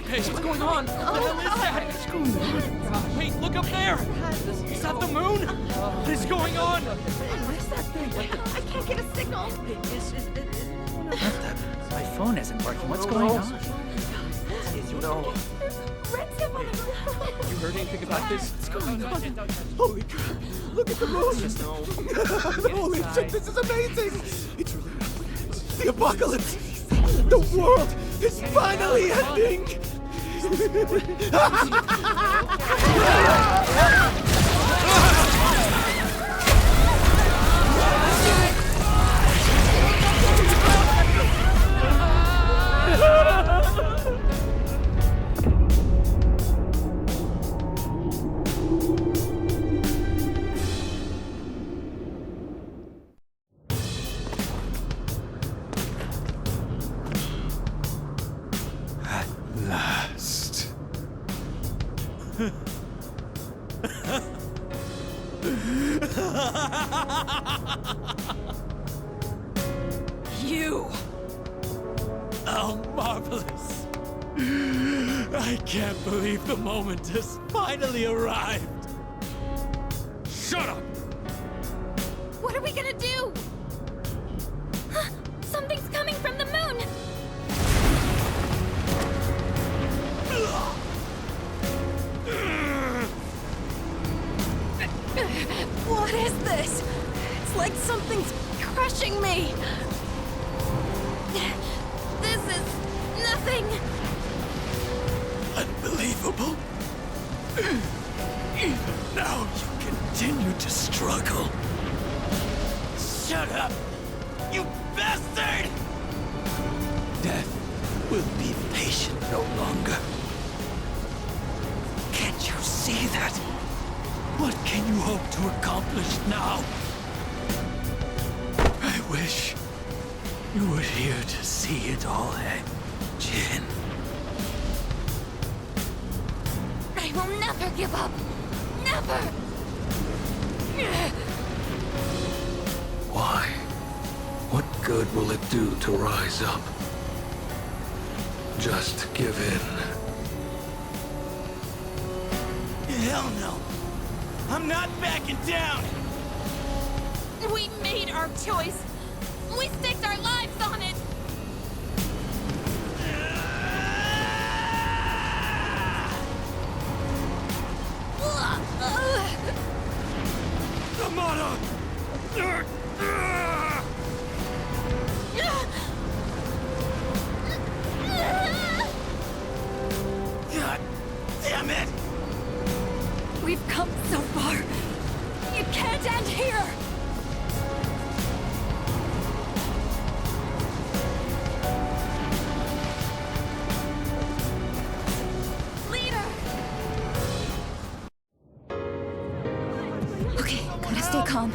Hey, what's going on? What the hell is that? What's going on? Wait, look up there! Is that the moon? What is going on? What is that thing? I can't get a signal. My phone isn't working. What's going on? No. You heard anything about this? What's going on? Holy crap! Look at the moon! Holy shit, this is amazing! It's really happening. The apocalypse! The world is finally ending! Last. You! Oh, marvelous! I can't believe the moment has finally arrived! Shut up! What are we gonna do? Something's coming from the moon! What is this? It's like something's crushing me! This is nothing! Unbelievable! Even now you continue to struggle. Shut up! You bastard! Death will be patient no longer. Can't you see that? What can you hope to accomplish now? I wish you were here to see it all, Jin. I I will never give up! Never! Why? What good will it do to rise up? Just give in. Hell no! I'm not backing down! We made our choice. We staked our lives on it. Amada! God damn it! We've come so far. It can't end here! Okay, gotta stay calm.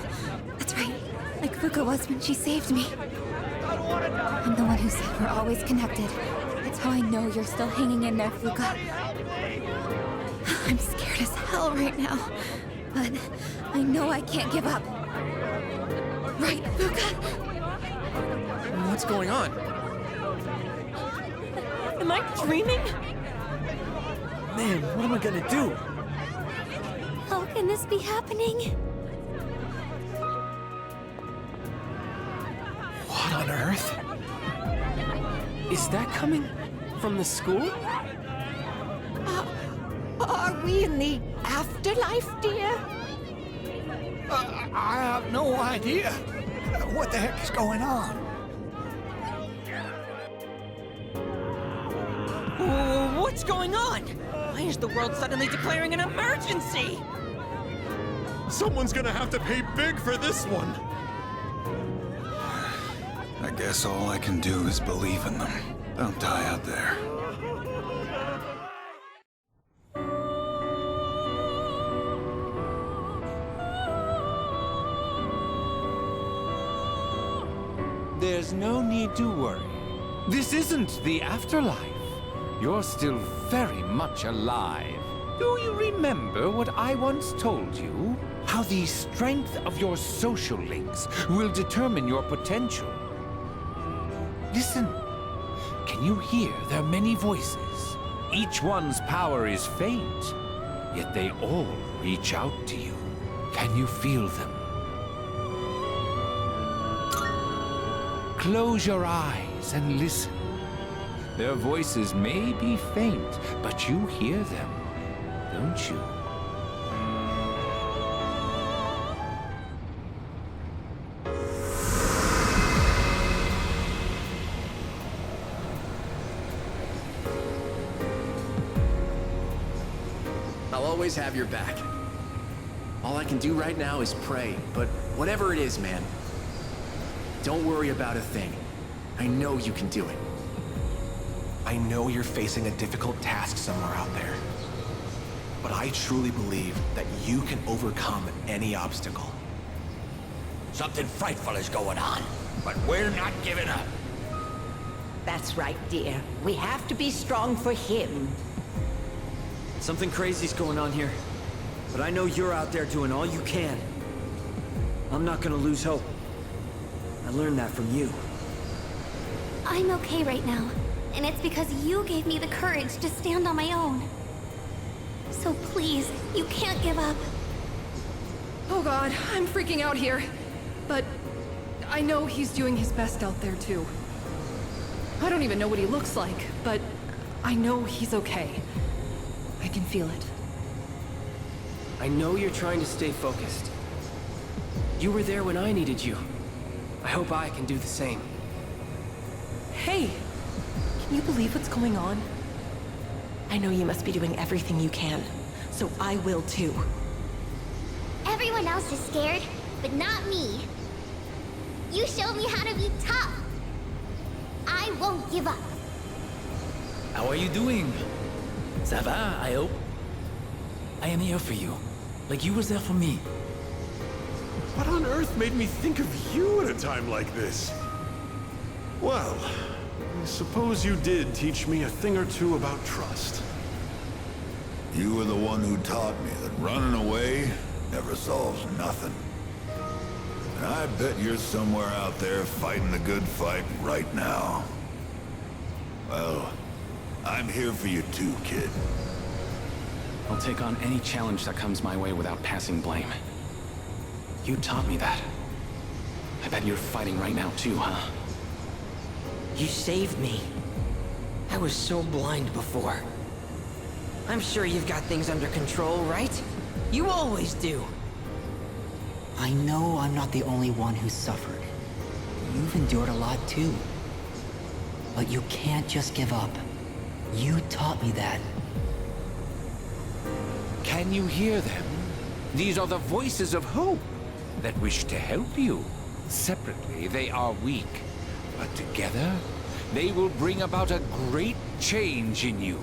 That's right. Like Fuka was when she saved me. I'm the one who said we're always connected. That's how I know you're still hanging in there, Fuka. I'm scared as hell right now. But I know I can't give up. Right, Fuka? What's going on? Am I dreaming? Man, what am I gonna do? How can this be happening? What on earth? Is that coming from the school? Are we in the afterlife, dear? I have no idea. What the heck is going on? What's going on? Why is the world suddenly declaring an emergency? Someone's gonna have to pay big for this one! I guess all I can do is believe in them. Don't die out there. There's no need to worry. This isn't the afterlife. You're still very much alive. Do you remember what I once told you? How the strength of your social links will determine your potential. Listen. Can you hear their many voices? Each one's power is faint, yet they all reach out to you. Can you feel them? Close your eyes and listen. Their voices may be faint, but you hear them, don't you? I'll always have your back. All I can do right now is pray, but whatever it is, man, don't worry about a thing. I know you can do it. I know you're facing a difficult task somewhere out there. But I truly believe that you can overcome any obstacle. Something frightful is going on, but we're not giving up. That's right, dear. We have to be strong for him. Something crazy's going on here. But I know you're out there doing all you can. I'm not gonna lose hope. I learned that from you. I'm okay right now, and it's because you gave me the courage to stand on my own. So please, you can't give up. Oh god, I'm freaking out here. But I know he's doing his best out there too. I don't even know what he looks like, but I know he's okay. I can feel it. I know you're trying to stay focused. You were there when I needed you. I hope I can do the same. Hey! Can you believe what's going on? I know you must be doing everything you can, so I will too. Everyone else is scared, but not me. You showed me how to be tough. I won't give up. How are you doing? Ça va, I hope? I am here for you, like you was there for me. What on earth made me think of you at a time like this? Well, I suppose you did teach me a thing or two about trust. You were the one who taught me that running away never solves nothing. And I bet you're somewhere out there fighting the good fight right now. Well, I'm here for you too, kid. I'll take on any challenge that comes my way without passing blame. You taught me that. I bet you're fighting right now too, huh? You saved me. I was so blind before. I'm sure you've got things under control, right? You always do. I know I'm not the only one who's suffered. You've endured a lot too. But you can't just give up. You taught me that. Can you hear them? These are the voices of hope that wish to help you. Separately, they are weak. But together, they will bring about a great change in you.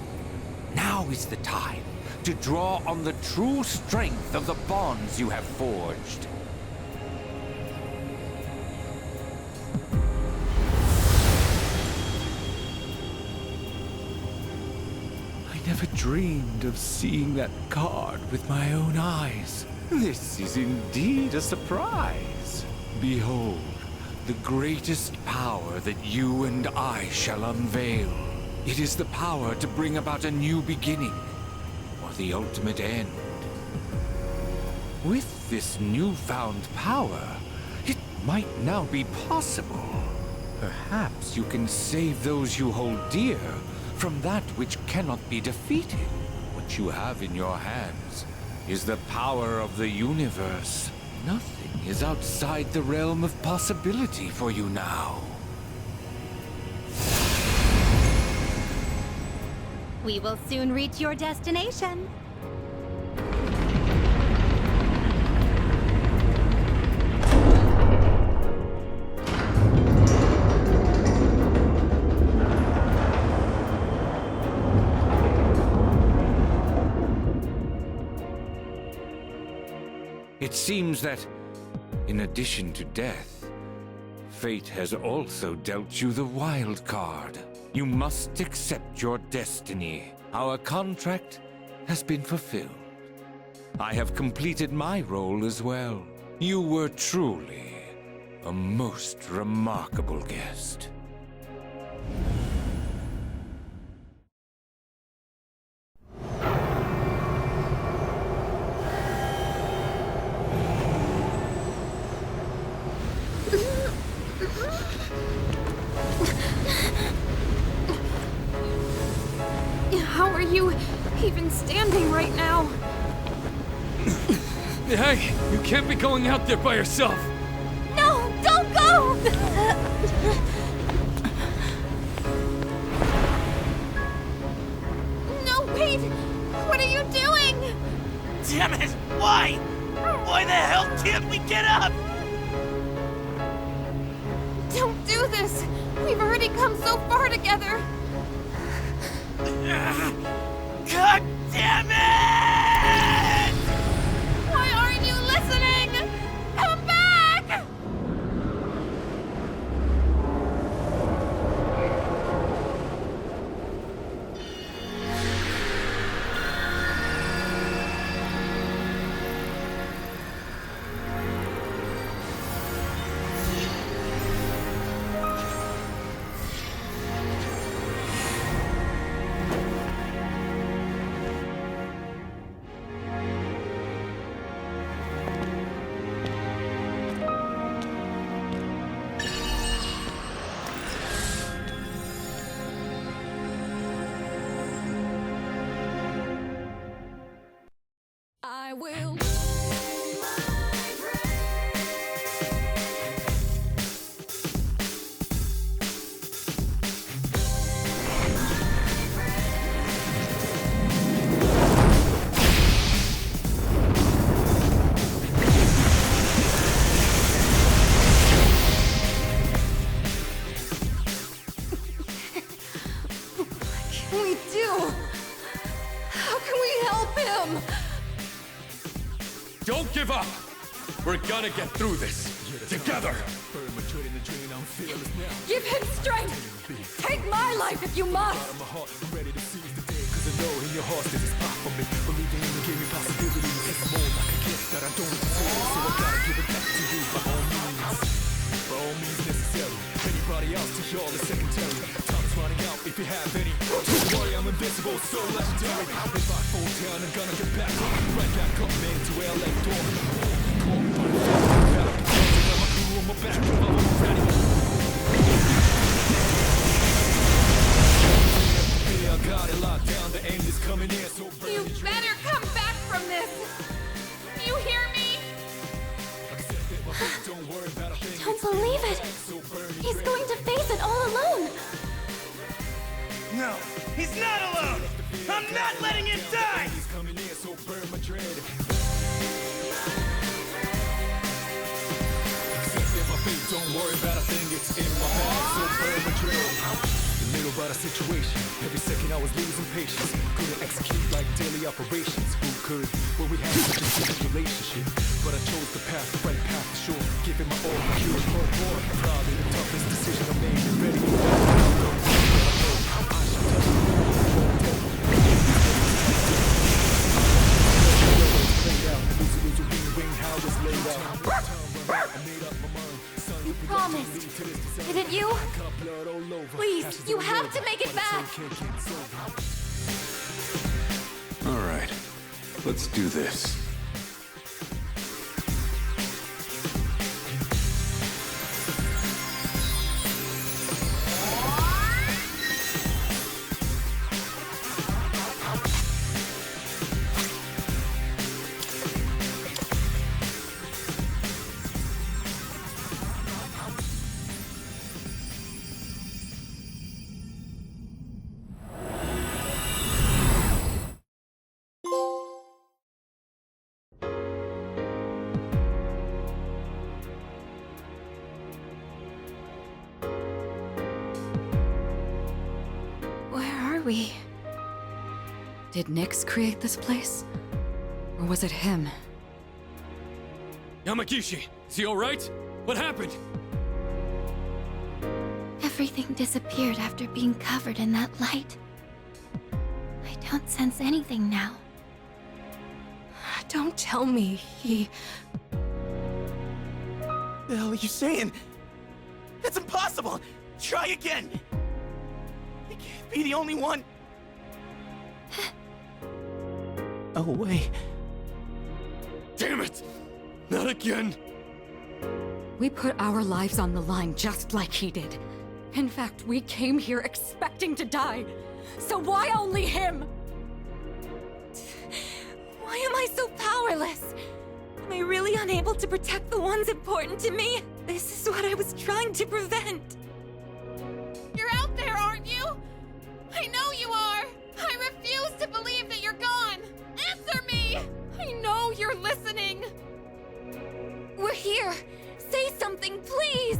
Now is the time to draw on the true strength of the bonds you have forged. I never dreamed of seeing that card with my own eyes. This is indeed a surprise. Behold, the greatest power that you and I shall unveil. It is the power to bring about a new beginning, or the ultimate end. With this newfound power, it might now be possible. Perhaps you can save those you hold dear from that which cannot be defeated. What you have in your hands is the power of the universe. Nothing is outside the realm of possibility for you now. We will soon reach your destination. It seems that, in addition to death, fate has also dealt you the wild card. You must accept your destiny. Our contract has been fulfilled. I have completed my role as well. You were truly a most remarkable guest. How are you even standing right now? Hey, you can't be going out there by yourself. No, don't go! No, wait! What are you doing? Damn it! Why? Why the hell can't we get up? Don't do this! We've already come so far together! God damn it! Why aren't you listening? Come back! I will. What can we do? How can we help him? Don't give up. We're gonna get through this together. Give him strength. Take my life if you must. in your heart, there's a spot for me. Believing in you gave me possibilities. It's more like a gift that I don't deserve, so I gotta give it back to you by all means. By all means necessary. Anybody else to y'all is secondary. Time is running out if you have any. Don't worry, I'm invincible, so legendary. If I fall down, I'm gonna get back up. Right back up, man, to where I left off. Call me by the phone, back. Got my crew on my back, I'm ready. I got it locked down, the aim is coming in, so You better come back from this! You hear me? I don't believe it! He's going to face it all alone! No, he's not alone! I'm not letting him die! He's coming in, so burn my dread. Accept my fate, don't worry about a thing, it's in my bag, so burn my dread. Little about a situation. Every second I was losing patience. Couldn't execute like daily operations. Who could? When we had such a serious relationship. But I chose the path, the right path for sure. Giving my all, pure more. Probably the toughest decision I made. Ready to go. I should touch the You promised. Is it you? Please, you have to make it back! All right, let's do this. Did Nyx create this place? Or was it him? Yamagishi, is he alright? What happened? Everything disappeared after being covered in that light. I don't sense anything now. Don't tell me he... The hell are you saying? That's impossible! Try again! You can't be the only one! Oh, wait. Damn it! Not again! We put our lives on the line just like he did. In fact, we came here expecting to die. So why only him? Why am I so powerless? Am I really unable to protect the ones important to me? This is what I was trying to prevent. You're out there, aren't you? I know you are! I refuse to believe that you're gone! Answer me! I know you're listening! We're here! Say something, please!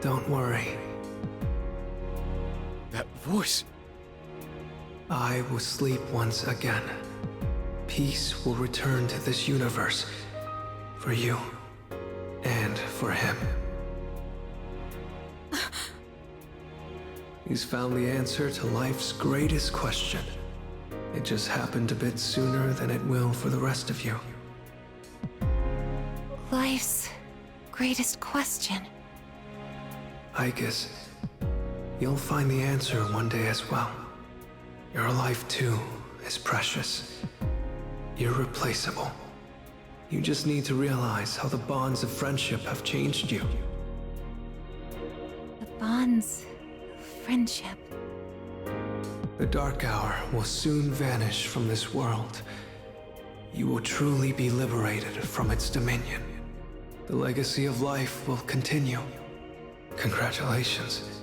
Don't worry. That voice. I will sleep once again. Peace will return to this universe. For you. And for him. He's found the answer to life's greatest question. It just happened a bit sooner than it will for the rest of you. Life's greatest question. I guess you'll find the answer one day as well. Your life too is precious. Irreplaceable. You just need to realize how the bonds of friendship have changed you. The bonds of friendship. The Dark Hour will soon vanish from this world. You will truly be liberated from its dominion. The legacy of life will continue. Congratulations.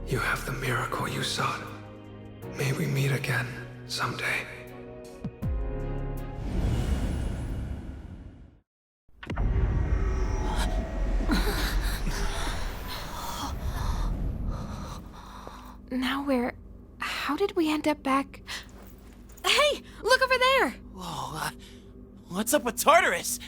You have the miracle you sought. May we meet again someday. Now how did we end up back? What's up with Tartarus?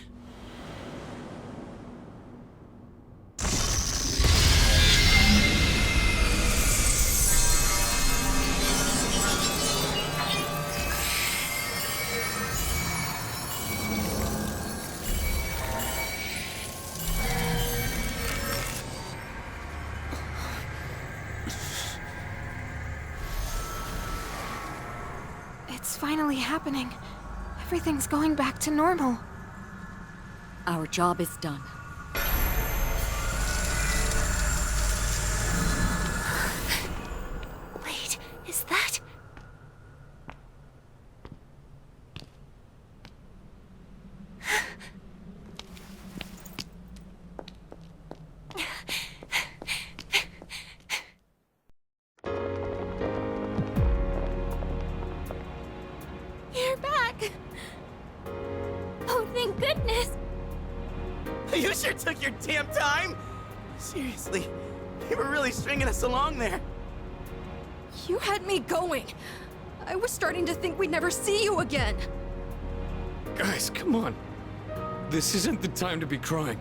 It's finally happening. Everything's going back to normal. Our job is done. Wait, is that... You're back! Oh, thank goodness! You sure took your damn time! Seriously, you were really stringing us along there. You had me going. I was starting to think we'd never see you again. Guys, come on. This isn't the time to be crying.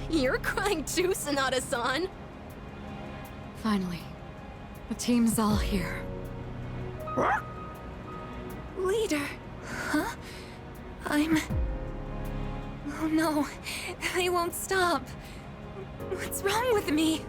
You're crying too, Sonata-san. Finally, the team's all here. Leader. Huh? Oh no, they won't stop. What's wrong with me?